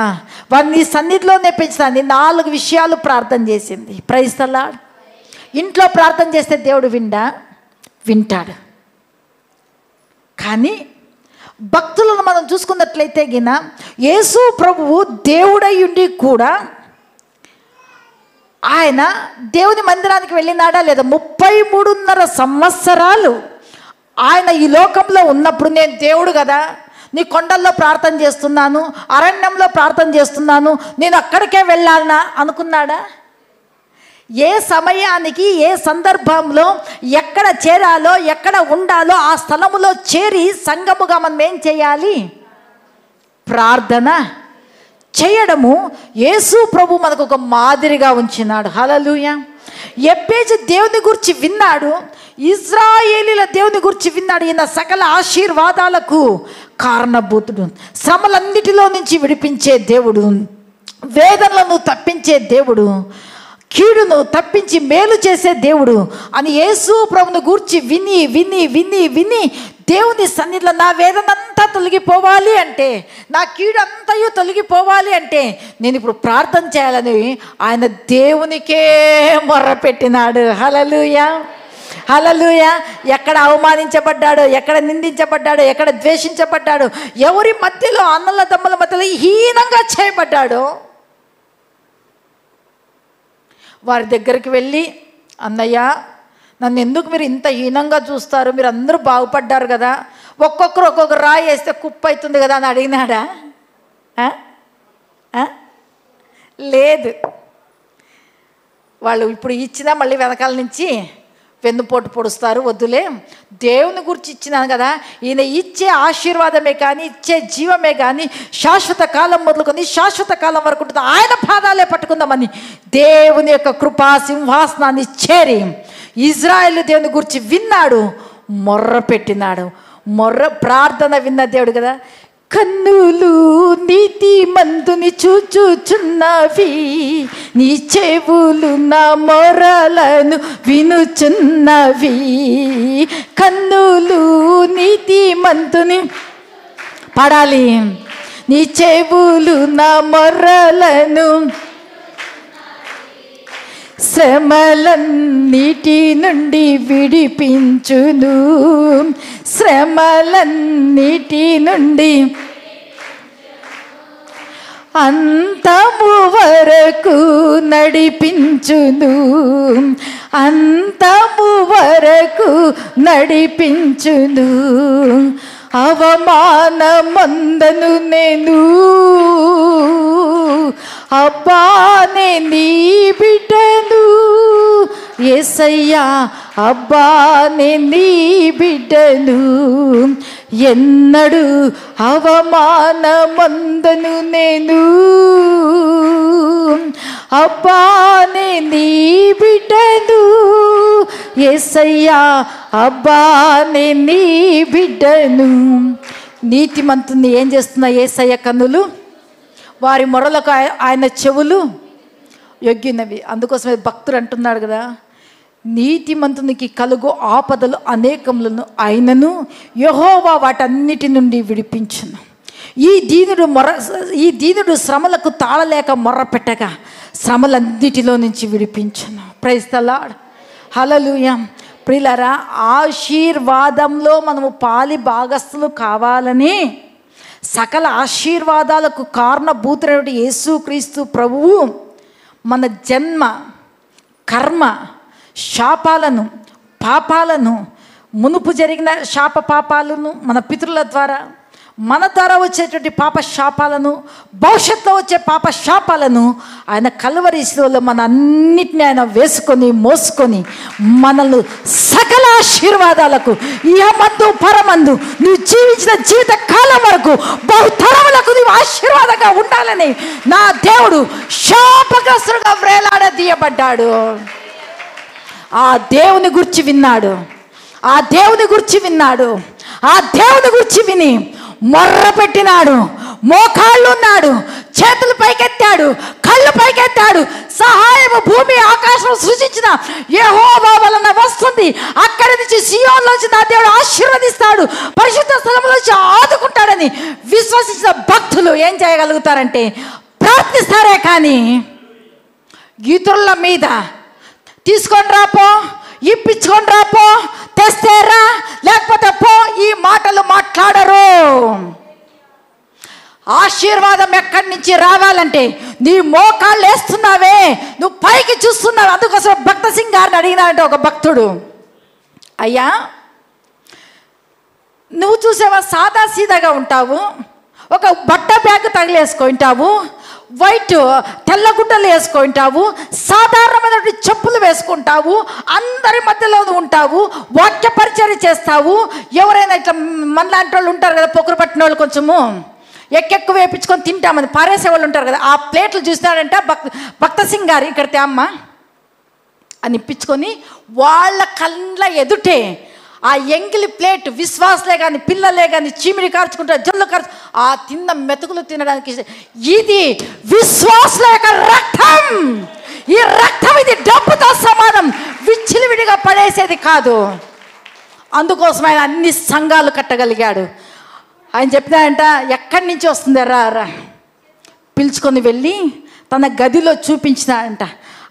S1: వారిని సన్నిధిలోనే పెంచుతాను. 4 విషయాలు ప్రార్థన చేసింది. Praise the Lord. ఇంట్లో ప్రార్థన చేస్తే దేవుడు వింటాడు. కానీ భక్తులను మనం చూసుకున్నట్లయితే గిన యేసు ప్రభువు దేవుడై ఉండి కూడా ఆయన దేవుని మందిరానికి వెళ్ళినాడా లేదా? 33.5 సంవత్సరాలు ఆయన ఈ లోకంలో ఉన్నప్పుడు, నేను దేవుడు కదా, నీ కొండల్లో ప్రార్థన చేస్తున్నాను, అరణ్యంలో ప్రార్థన చేస్తున్నాను, నేను అక్కడికే వెళ్ళాలనా అనుకున్నాడా? ఏ సమయానికి ఏ సందర్భంలో ఎక్కడ చేరాలో ఎక్కడ ఉండాలో ఆ స్థలములో చేరి సంఘముగా మనం ఏం చేయాలి? ప్రార్థన చేయడము యేసు ప్రభు మనకు ఒక మాదిరిగా ఉంచినాడు. హల్లెలూయా. యెబ్బేజు దేవుని గురించి విన్నాడు, ఇజ్రాయేలీల దేవుని గురించి విన్నాడు. ఈయన సకల ఆశీర్వాదాలకు కారణభూతుడు, శ్రమలన్నిటిలో నుంచి విడిపించే దేవుడు, వేదనలను తప్పించే దేవుడు, కీడును తప్పించి మేలు చేసే దేవుడు అని యేసు ప్రభుని గూర్చి విని విని విని విని దేవుని సన్నిధిలో నా వేదనంతా తొలగిపోవాలి అంటే, నా కీడు అంతయు తొలగిపోవాలి అంటే నేను ఇప్పుడు ప్రార్థన చేయాలని ఆయన దేవునికే మొర్రపెట్టినాడు. హల్లెలూయా. హల్లెలూయా. ఎక్కడ అవమానించబడ్డాడో, ఎక్కడ నిందించబడ్డాడో, ఎక్కడ ద్వేషించబడ్డాడో, ఎవరి మధ్యలో, అన్నల తమ్ముల మధ్యలో హీనంగా చేయబడ్డాడో వారి దగ్గరికి వెళ్ళి, అన్నయ్య నన్ను ఎందుకు మీరు ఇంత హీనంగా చూస్తారు, మీరు అందరూ బాగుపడ్డారు కదా, ఒక్కొక్కరు ఒక్కొక్క రాయి వేస్తే కుప్ప అవుతుంది కదా అని అడిగినాడా? లేదు. వాళ్ళు ఇప్పుడు ఇచ్చినా మళ్ళీ వెనకాల నుంచి వెన్నుపోటు పొడుస్తారు. వద్దులే, దేవుని గురించి ఇచ్చినాను కదా, ఈయన ఇచ్చే ఆశీర్వాదమే కానీ, ఇచ్చే జీవమే కానీ శాశ్వత కాలం మొదలుకొని శాశ్వత కాలం వరకు ఉంటుంది, ఆయన పాదాలే పట్టుకుందామని దేవుని యొక్క కృపా సింహాసనాన్ని చేరి ఇజ్రాయేలు దేవుని గురించి విన్నాడు, మొర్ర పెట్టినాడు. ప్రార్థన విన్న దేవుడు కదా. కన్నులు నీతి మందుని చూచుచున్నవి, నీ చెవులు నా మొరలను వినుచున్నవి. కన్నులు నీతి మందుని పాడాలి, నీ చెవులు నా మొరలను శ్రమలన్నిటి నుండి విడిపించును, శ్రమలన్నిటి నుండి అంతము వరకు నడిపించును, అంతము వరకు నడిపించును. అవమానమందను నేను అబ్బానే నీ బిడ్డను, యేసయ్యా అబ్బానే నీ బిడ్డను. ఎన్నడు అవమానమందను నేను అబ్బానే నీ బిడ్డను, యేసయ్యా అబ్బానే నీ బిడ్డను. నీతిమంతుని ఏం చేస్తున్నా యేసయ్య కన్నులు, వారి మొరలకు ఆయన చెవులు యొగ్గినవి. అందుకోసమే భక్తుడు అంటున్నాడు కదా, నీతిమంతునికి కలుగు ఆపదలు అనేకములను ఆయనను యెహోవా వాటన్నిటి నుండి విడిపించును. ఈ దీనుడు శ్రమలకు తాళలేక మొర్ర పెట్టగా శ్రమలన్నిటిలో నుంచి విడిపించును. ప్రైజ్ ది లార్డ్, హల్లెలూయా. ప్రియులారా, ఆశీర్వాదంలో మనము పాలి భాగస్థులు కావాలని సకల ఆశీర్వాదాలకు కారణభూతుడైన యేసుక్రీస్తు ప్రభువు మన జన్మ, కర్మ, శాపాలను, పాపాలను, మునుపు జరిగిన శాప పాపాలను మన పితరుల ద్వారా, మన ద్వారా వచ్చేటువంటి పాప శాపాలను, భవిష్యత్తులో వచ్చే పాప శాపాలను ఆయన కల్వరి శిలువలో మన అన్నిటిని ఆయన వేసుకొని మోసుకొని మనల్ని సకల ఆశీర్వాదాలకు ఇహమందు పరమందు నువ్వు జీవించిన జీవిత కాలం వరకు బహుతరములకు నీవు ఆశీర్వాదంగా ఉండాలని నా దేవుడు శాపగ్రస్తుడుగా వేలాడదీయబడ్డాడు. ఆ దేవుని గురించి విన్నాడు, ఆ దేవుని గురించి విన్నాడు, ఆ దేవుని గురించి విని మొర్ర పెట్టినాడు. మోకాళ్ళు ఉన్నాడు, చేతులు పైకెత్తాడు, కళ్ళు పైకెత్తాడు. సహాయము భూమి ఆకాశం సృజించిన యెహోవా వలన వస్తుంది. అక్కడి నుంచి సీయోనులోంచి నా దేవుడు ఆశీర్వదిస్తాడు, పరిశుద్ధ స్థలంలోంచి ఆదుకుంటాడని విశ్వసించిన భక్తులు ఏం చేయగలుగుతారంటే ప్రార్థిస్తారే కానీ ఇతరుల మీద తీసుకొని రాపో, ఇప్పించుకొని రాపో, తెస్తేరా లేకపోతే పో ఈ మాటలు మాట్లాడరు. ఆశీర్వాదం ఎక్కడి నుంచి రావాలంటే నీ మోకాళ్ళు వేస్తున్నావే, నువ్వు పైకి చూస్తున్నావు. అందుకోసం భక్త సింగ్ గారిని అడిగినాడంటే ఒక భక్తుడు, అయ్యా నువ్వు చూసేవా సాదా సీదాగా ఉంటావు, ఒక బట్ట బ్యాగ్ తగిలేసుకుంటావు, వైట్ తెల్లగుడ్డలు వేసుకుంటావు, సాధారణమైనటువంటి చెప్పులు వేసుకుంటావు, అందరి మధ్యలో ఉంటావు, వాక్య పరిచర్య చేస్తావు. ఎవరైనా ఇట్లా మనలాంటి వాళ్ళు ఉంటారు కదా, పొక్కురు పట్టిన వాళ్ళు కొంచెము ఎక్కెక్కువ వేయించుకొని తింటామని పారేసే వాళ్ళు ఉంటారు కదా, ఆ ప్లేట్లు చూసినాడంట భక్త సింగ్ గారు ఇక్కడ తేమ్మ అని ఇప్పించుకొని వాళ్ళ కళ్ళ ఎదుటే ఆ ఎంగిలి ప్లేట్ విశ్వాసలే కానీ పిల్లలే కానీ చీమిడి కార్చుకుంటారు, జల్లు కార్చు ఆ తిన్న మెతుకులు తినడానికి. ఇది విశ్వాసుల యొక్క రక్తం. ఈ రక్తం ఇది డబ్బుతో సమానం, విచ్చిలివిడిగా పడేసేది కాదు. అందుకోసం ఆయన అన్ని సంఘాలు కట్టగలిగాడు. ఆయన చెప్పినాడంట, ఎక్కడి నుంచి వస్తుంది రా పిలుచుకొని వెళ్ళి తన గదిలో చూపించినాడంట.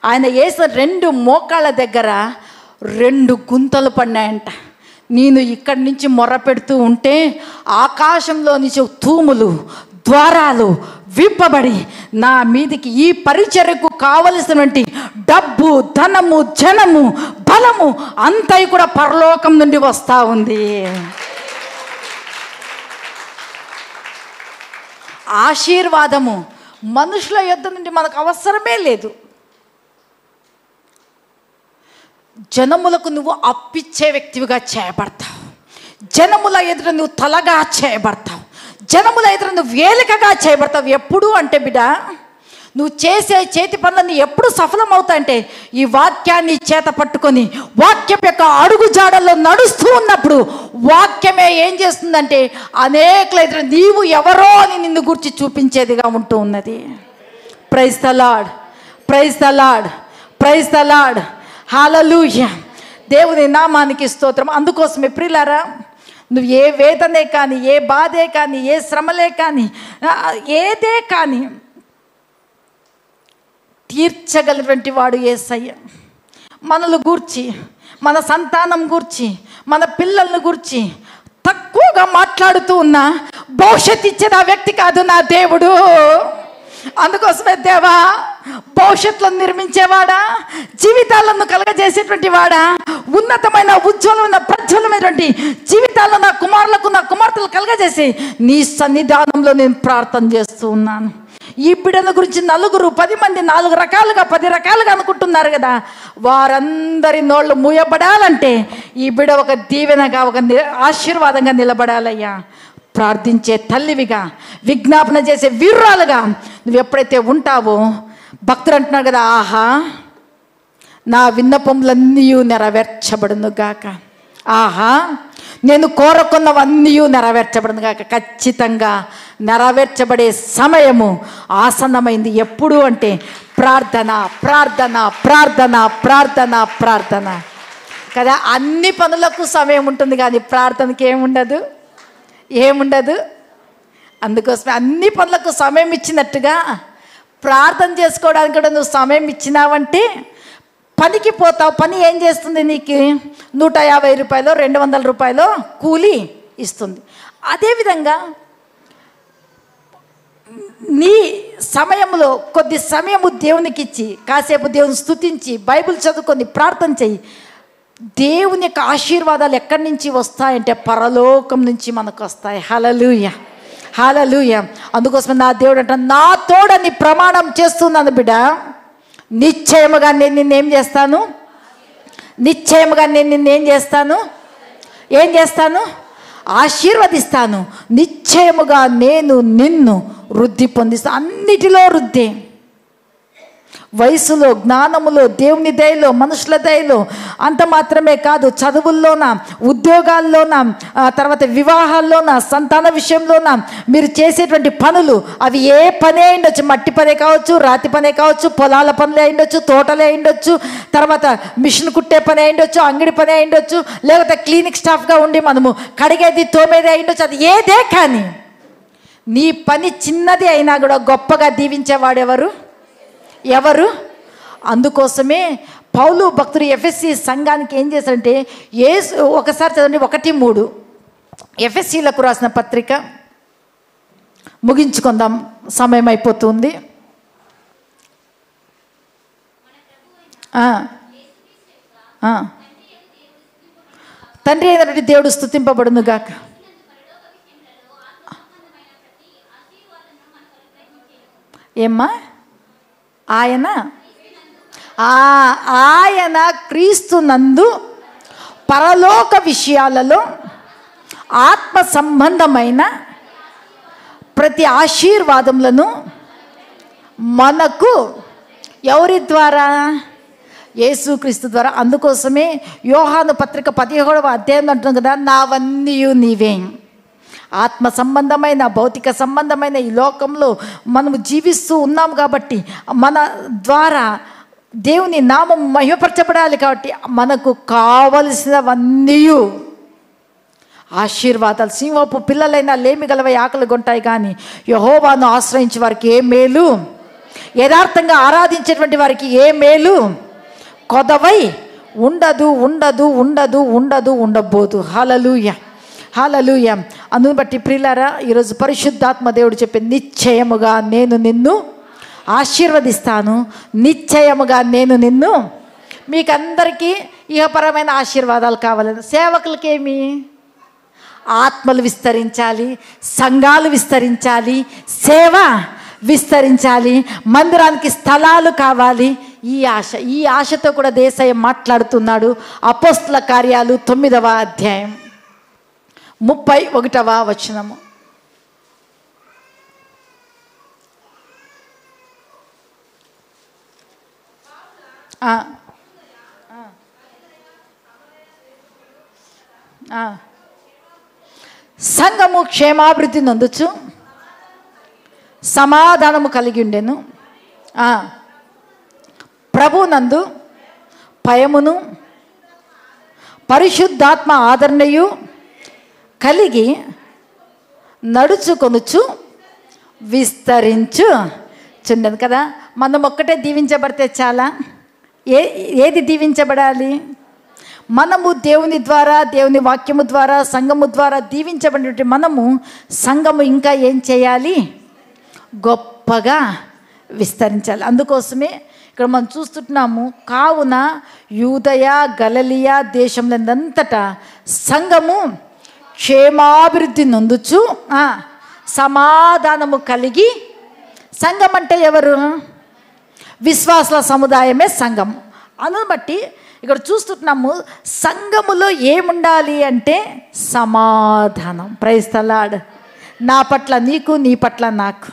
S1: ఆయన వేసిన 2 మోకాళ్ళ దగ్గర 2 గుంతలు పడినాయంట. నేను ఇక్కడి నుంచి మొర్ర పెడుతూ ఉంటే ఆకాశంలో నుంచి తూములు, ద్వారాలు విప్పబడి నా మీదికి ఈ పరిచర్యకు కావలసినటువంటి డబ్బు, ధనము, జనము, బలము అంతా కూడా పరలోకం నుండి వస్తూ ఉంది. ఆశీర్వాదము మనుషుల యొద్ద నుండి మనకు అవసరమే లేదు. జనములకు నువ్వు అప్పిచ్చే వ్యక్తివిగా చేయబడతావు, జనముల ఎదుట నువ్వు తలగా చేయబడతావు, జనముల ఎదుట నువ్వు వేలికగా చేయబడతావు. ఎప్పుడు అంటే బిడ్డ, నువ్వు చేసే చేతి పనులన్నీ ఎప్పుడు సఫలమవుతాయంటే ఈ వాక్యాన్ని చేత పట్టుకొని వాక్యం యొక్క అడుగు జాడల్లో నడుస్తూ ఉన్నప్పుడు వాక్యమే ఏం చేస్తుందంటే అనేకుల ఎదుట నీవు ఎవరో అని నిన్ను గురించి చూపించేదిగా ఉంటూ ఉన్నది. Praise the Lord, praise the Lord, praise the Lord, hallelujah. దేవుని నామానికి స్తోత్రం. అందుకోసమే ప్రియులారా, నువ్వు ఏ వేదనే కానీ, ఏ బాధే కానీ, ఏ శ్రమలే కానీ, ఏదే కానీ తీర్చగలిగినటువంటి వాడు యేసయ్య. మనల్ని గూర్చి, మన సంతానం గూర్చి, మన పిల్లల్ని గూర్చి తక్కువగా మాట్లాడుతూ ఉన్నా భవిష్యత్తు ఇచ్చేది ఆ వ్యక్తి కాదు, నా దేవుడు. అందుకోసమే దేవా, భవిష్యత్తులో నిర్మించేవాడా, జీవితాలను కలగజేసేటువంటి వాడా, ఉన్నతమైన ఉజ్వలమైన ప్రజ్వలమైనటువంటి జీవితాలను నా కుమారులకు, నా కుమార్తెలు కలగజేసి నీ సన్నిధానంలో నేను ప్రార్థన చేస్తూ ఉన్నాను. ఈ బిడ్డల గురించి నలుగురు 10 మంది 4 రకాలుగా 10 రకాలుగా అనుకుంటున్నారు కదా, వారందరి నోళ్ళు మూయబడాలంటే ఈ బిడ్డ ఒక దీవెనగా, ఒక ఆశీర్వాదంగా నిలబడాలయ్యా. ప్రార్థించే తల్లివిగా, విజ్ఞాపన చేసే వీర్రాలుగా నువ్వు ఎప్పుడైతే ఉంటావో, భక్తులు అంటున్నారు కదా, ఆహా నా విన్నపములన్నీ నెరవేర్చబడును గాక, ఆహా నేను కోరుకున్నవన్నీ నెరవేర్చబడును గాక. ఖచ్చితంగా నెరవేర్చబడే సమయము ఆసన్నమైంది. ఎప్పుడు అంటే ప్రార్థన, ప్రార్థన, ప్రార్థన, ప్రార్థన, ప్రార్థన కదా. అన్ని పనులకు సమయం ఉంటుంది కానీ ప్రార్థనకి ఏముండదు, ఏముండదు. అందుకోసమే అన్ని పనులకు సమయం ఇచ్చినట్టుగా ప్రార్థన చేసుకోవడానికి కూడా నువ్వు సమయం ఇచ్చినావంటే పనికి పోతావు. పని ఏం చేస్తుంది? నీకు 150 రూపాయలు 200 రూపాయలు కూలి ఇస్తుంది. అదేవిధంగా నీ సమయంలో కొద్ది సమయము దేవునికి ఇచ్చి కాసేపు దేవుని స్తుతించి బైబిల్ చదువుకొని ప్రార్థన చెయ్యి. దేవుని యొక్క ఆశీర్వాదాలు ఎక్కడి నుంచి వస్తాయంటే పరలోకం నుంచి మనకు వస్తాయి. హల్లెలూయా, హల్లెలూయా. అందుకోసమే నా దేవుడు అంట, నా తోడని ప్రమాణం చేస్తున్నాను బిడ్డ, నిశ్చయముగా నేను నిన్నేం చేస్తాను, నిశ్చయముగా నేను నిన్నేం చేస్తాను, ఏం చేస్తాను, ఆశీర్వదిస్తాను. నిశ్చయముగా నేను నిన్ను వృద్ధి పొందిస్తాను. అన్నిటిలో వృద్ధి, వయసులో, జ్ఞానములో, దేవుని దయలో, మనుషుల దయలో. అంత మాత్రమే కాదు, చదువుల్లోన, ఉద్యోగాల్లోన, తర్వాత వివాహాల్లోన, సంతాన విషయంలోన, మీరు చేసేటువంటి పనులు అవి ఏ పనే అయిండొచ్చు, మట్టి పనే కావచ్చు, రాతి పనే కావచ్చు, పొలాల పనులే అయిండొచ్చు, తోటలే అయిండొచ్చు, తర్వాత మిషన్ కుట్టే పని అయిండొచ్చు, అంగడి పని అయిండొచ్చు, లేకపోతే క్లినిక్ స్టాఫ్గా ఉండి మనము కడిగేది తోమేది అయిండొచ్చు. అది ఏదే కానీ నీ పని చిన్నది అయినా కూడా గొప్పగా దీవించేవాడెవరు? ఎవరు? అందుకోసమే పౌలు భక్తుడు ఎఫెసీ సంఘానికి ఏం చేశారంటే, ఒకసారి చదవండి 1:3 ఎఫెసీలకు రాసిన పత్రిక. ముగించుకుందాం, సమయం అయిపోతుంది. తండ్రి అయినటువంటి దేవుడు స్తుతింపబడును గాక. ఏమ్మా? ఆయన క్రీస్తునందు పరలోక విషయాలలో ఆత్మ సంబంధమైన ప్రతి ఆశీర్వాదములను మనకు ఎవరి ద్వారా? యేసుక్రీస్తు ద్వారా. అందుకోసమే యోహాను పత్రిక 17వ అధ్యాయం అంటుంది కదా, నావన్నీ నీవే. ఆత్మ సంబంధమైన, భౌతిక సంబంధమైన ఈ లోకంలో మనము జీవిస్తూ ఉన్నాం కాబట్టి మన ద్వారా దేవుని నామం మహిమపరచబడాలి. కాబట్టి మనకు కావలసినవన్నీ ఆశీర్వాదాలు. సింహపు పిల్లలైనా లేమి గలవై ఆకలి కొంటాయి కానీ యెహోవాను ఆశ్రయించే వారికి ఏ మేలు, యథార్థంగా ఆరాధించేటువంటి వారికి ఏ మేలు కొదవై ఉండదు, ఉండదు, ఉండదు, ఉండదు, ఉండబోదు. హల్లెలూయా, హల్లెలూయా. అందుని బట్టి ప్రియులారా, ఈరోజు పరిశుద్ధాత్మ దేవుడు చెప్పే, నిశ్చయముగా నేను నిన్ను ఆశీర్వదిస్తాను, నిశ్చయముగా నేను నిన్ను. మీకందరికీ ఇహపరమైన ఆశీర్వాదాలు కావాలని, సేవకులకేమి ఆత్మలు విస్తరించాలి, సంఘాలు విస్తరించాలి, సేవ విస్తరించాలి, మందిరానికి స్థలాలు కావాలి. ఈ ఆశతో కూడా యేసయ్య మాట్లాడుతున్నాడు. అపోస్తల కార్యాలు 9వ అధ్యాయం 31వ వచనము. సంఘము క్షేమాభివృద్ధి నొందుచు సమాధానము కలిగి ఉండెను. ప్రభునందు భయమును పరిశుద్ధాత్మ ఆదరణయు కలిగి నడుచుకొనుచు విస్తరించు చూడండి కదా, మనం ఒక్కటే దీవించబడితే చాలా. ఏది దీవించబడాలి? మనము దేవుని ద్వారా, దేవుని వాక్యము ద్వారా, సంఘము ద్వారా దీవించబడినటువంటి మనము సంఘము ఇంకా ఏం చేయాలి? గొప్పగా విస్తరించాలి. అందుకోసమే ఇక్కడ మనం చూస్తున్నాము, కావున యూదయ గలిలయ దేశంలంతటా సంఘము క్షేమాభివృద్ధి నొందుచు సమాధానము కలిగి. సంఘం అంటే ఎవరు? విశ్వాసుల సముదాయమే సంఘం. అను బట్టి ఇక్కడ చూస్తున్నాము, సంఘములో ఏముండాలి అంటే సమాధానం. Praise the Lord. నా పట్ల నీకు, నీ పట్ల నాకు,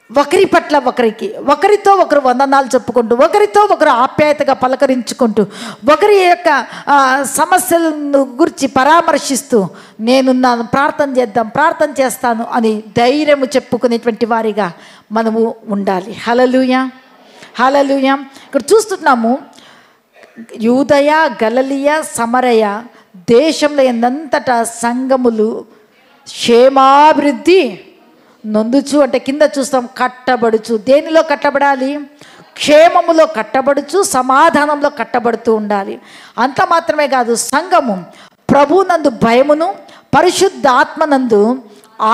S1: ఒకరి పట్ల ఒకరికి, ఒకరితో ఒకరు వందనాలు చెప్పుకుంటూ, ఒకరితో ఒకరు ఆప్యాయతగా పలకరించుకుంటూ, ఒకరి యొక్క సమస్యలను గురించి పరామర్శిస్తూ, నేనున్నాను, ప్రార్థన చేద్దాం, ప్రార్థన చేస్తాను అని ధైర్యము చెప్పుకునేటువంటి వారిగా మనము ఉండాలి. హల్లెలూయా, హల్లెలూయా. ఇక్కడ చూస్తున్నాము, యూదయ గలిలయ సమరయ దేశంలో ఎందంతటా సంఘములు క్షేమాభివృద్ధి నొందుచు, అంటే కింద చూస్తాం కట్టబడుచు. దేనిలో కట్టబడాలి? క్షేమములో కట్టబడుచు, సమాధానంలో కట్టబడుతూ ఉండాలి. అంత మాత్రమే కాదు, సంఘము ప్రభునందు భయమును పరిశుద్ధాత్మనందు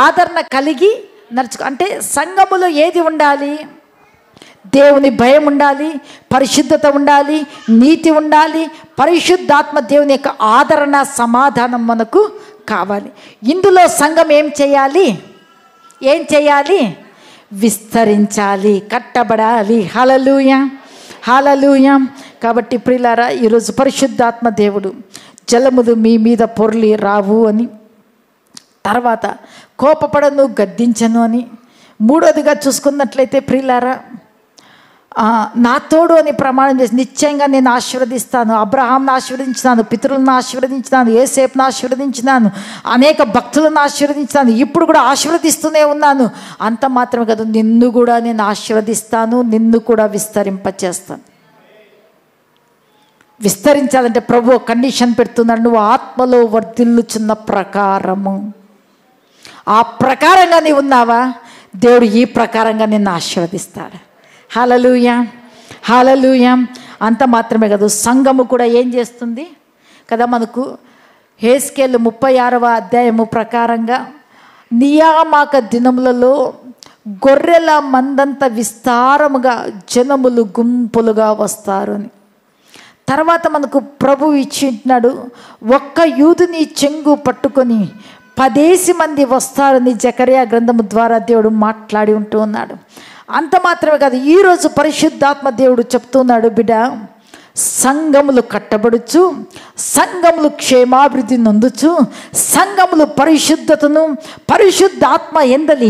S1: ఆదరణ కలిగి నడుచు. అంటే సంఘములో ఏది ఉండాలి? దేవుని భయం ఉండాలి, పరిశుద్ధత ఉండాలి, నీతి ఉండాలి, పరిశుద్ధాత్మ దేవుని యొక్క ఆదరణ, సమాధానం మనకు కావాలి. ఇందులో సంఘం ఏం చేయాలి? ఏం చేయాలి? విస్తరించాలి, కట్టబడాలి. హల్లెలూయా, హల్లెలూయా. కాబట్టి ప్రియులారా, ఈరోజు పరిశుద్ధాత్మ దేవుడు జలములు మీ మీద పొర్లి రావు అని, తర్వాత కోపపడను గద్దించను అని, మూడోదిగా చూసుకున్నట్లయితే ప్రియులారా, నా తోడు అని ప్రమాణం చేసి నిశ్చయంగా నేను ఆశీర్వదిస్తాను. అబ్రహాంను ఆశీర్వదించినాను, పితరులను ఆశీర్వదించినాను, యోసేపును ఆశీర్వదించినాను, అనేక భక్తులను ఆశీర్వదించినాను, ఇప్పుడు కూడా ఆశీర్వదిస్తూనే ఉన్నాను. అంత మాత్రమే కాదు, నిన్ను కూడా నేను ఆశీర్వదిస్తాను, నిన్ను కూడా విస్తరింపచేస్తాను. విస్తరించాలంటే ప్రభు కండిషన్ పెడుతున్నాడు, నువ్వు ఆత్మలో వర్ధిల్లుచున్న ప్రకారము. ఆ ప్రకారంగా నీవు ఉన్నావా, దేవుడు ఈ ప్రకారంగా నిన్ను ఆశీర్వదిస్తాడు. హల్లెలూయా, హల్లెలూయా. అంత మాత్రమే కాదు, సంఘము కూడా ఏం చేస్తుంది కదా, మనకు హెస్కేలు 36వ అధ్యాయము ప్రకారంగా నియామక దినములలో గొర్రెల మందంత విస్తారముగా జనములు గుంపులుగా వస్తారు అని. తర్వాత మనకు ప్రభు ఇచ్చినాడు, ఒక్క యూదుని చెంగు పట్టుకొని 10 మంది వస్తారని జకర్యా గ్రంథము ద్వారా దేవుడు మాట్లాడి ఉంటూ ఉన్నాడు. అంత మాత్రమే కాదు, ఈరోజు పరిశుద్ధాత్మ దేవుడు చెప్తున్నాడు, బిడ్డ, సంఘములు కట్టబడుచు, సంఘములు క్షేమాభివృద్ధి నొందుచు, సంఘములు పరిశుద్ధతను, పరిశుద్ధాత్మ ఎందలి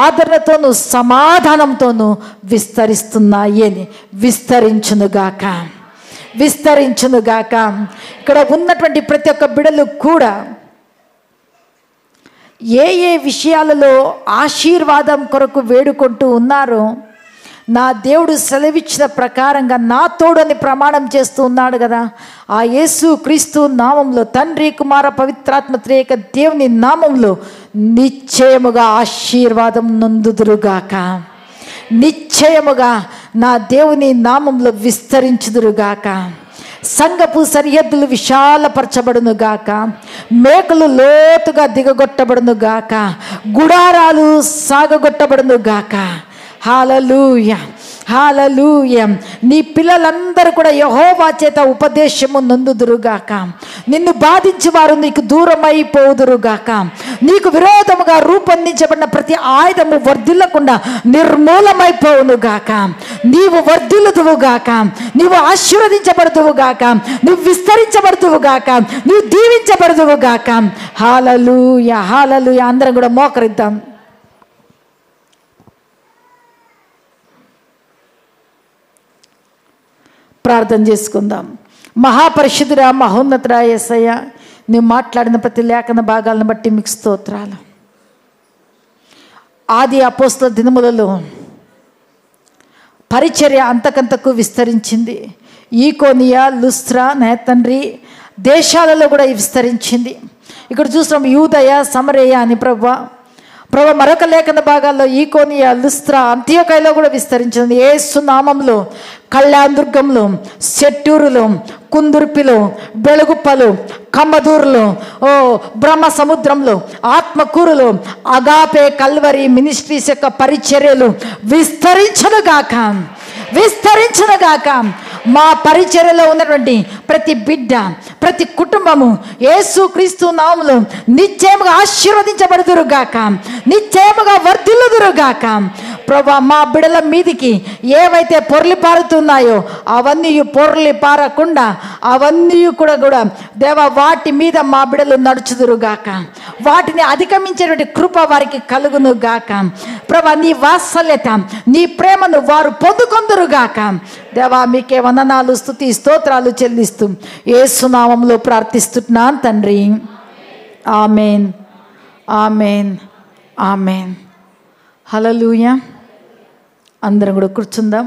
S1: ఆదరణతోనూ సమాధానంతోనూ విస్తరిస్తున్నాయి అని. విస్తరించునుగాక, విస్తరించునుగాక. ఇక్కడ ఉన్నటువంటి ప్రతి ఒక్క బిడ్డలు కూడా ఏ ఏ విషయాలలో ఆశీర్వాదం కొరకు వేడుకుంటూ ఉన్నారో, నా దేవుడు సెలవిచ్చిన ప్రకారంగా నా తోడు అని ప్రమాణం చేస్తూ ఉన్నాడు కదా, ఆ యేసు క్రీస్తు నామంలో, తండ్రి కుమార పవిత్రాత్మ త్రియేక దేవుని నామంలో నిశ్చయముగా ఆశీర్వాదం నొందుదురుగాక. నిశ్చయముగా నా దేవుని నామంలో విస్తరించుదురుగాక. సంఘపు సరిహద్దులు విశాలపరచబడును గాక, మేకలు లోతుగా దిగగొట్టబడును గాక, గుడారాలు సాగగొట్టబడును గాక. హల్లెలూయా, హల్లెలూయా. నీ పిల్లలందరూ కూడా యెహోవా చేత ఉపదేశము నొందుదురుగాక. నిన్ను బాధించి వారు నీకు దూరమైపోదురుగాక. నీకు విరోధముగా రూపొందించబడిన ప్రతి ఆయుధము వర్ధిల్లకుండా నిర్మూలమైపోవునుగాక. నీవు వర్ధిల్లుదువుగాక, నీవు ఆశీర్వదించబడుదువుగాక, నువ్వు విస్తరించబడుదువుగాక, నువ్వు దీవించబడుదువుగాక. హల్లెలూయా, హల్లెలూయా. అందరం కూడా మోకరిద్దాం. ప్రార్థన చేసుకుందాం. మహాపరిశుద్ధుడా, మహోన్నతుడా యేసయ్య, నువ్వు మాట్లాడిన ప్రతి లేఖన భాగాలను బట్టి మీకు స్తోత్రాలు. ఆది అపోస్తల దినములలో పరిచర్య అంతకంతకు విస్తరించింది. ఈకోనియా, లుస్త్రా, తండ్రి దేశాలలో కూడా విస్తరించింది. ఇక్కడ చూస్తున్నాం యూదయ సమరయ అని ప్రభువా ప్రభు మరొక లేఖన భాగాల్లో ఈకోనియ, లుస్త్రా, అంత్యోకయలో కూడా విస్తరించింది. యేసు నామంలో కళ్యాణదుర్గంలో, సెట్టూరులో, కుందుర్పిలో, బెలుగుప్పలు, కమ్మదూరులో, బ్రహ్మ సముద్రంలో, ఆత్మకూరులో అగాపే కల్వరి మినిస్ట్రీస్ యొక్క పరిచర్యలు విస్తరించునుగాక. మా పరిచర్యలో ఉన్నటువంటి ప్రతి బిడ్డ, ప్రతి కుటుంబము యేసు క్రీస్తు నామములో నిశ్చయముగా ఆశీర్వదించబడుదురుగాక, నిశ్చయముగా వర్ధిల్లుదురుగాక. ప్రభా, మా బిడ్డల మీదికి ఏవైతే పొర్లి పారుతున్నాయో అవన్నీ పొర్లి పారకుండా అవన్నీ కూడా దేవా వాటి మీద మా బిడ్డలు నడుచుదురుగాక. వాటిని అధిగమించేటువంటి కృప వారికి కలుగును గాక. ప్రభా, నీ వాత్సల్యత, నీ ప్రేమను వారు పొందుకొందురుగాక. దేవా, మీకే వందనాలు, స్తుతి, స్తోత్రాలు చెల్లిస్తూ యేసు నామములో ప్రార్థిస్తున్నాను తండ్రి. ఆమేన్, ఆమేన్, ఆమేన్. హల్లెలూయా. అందరం కూడా కూర్చుందాం.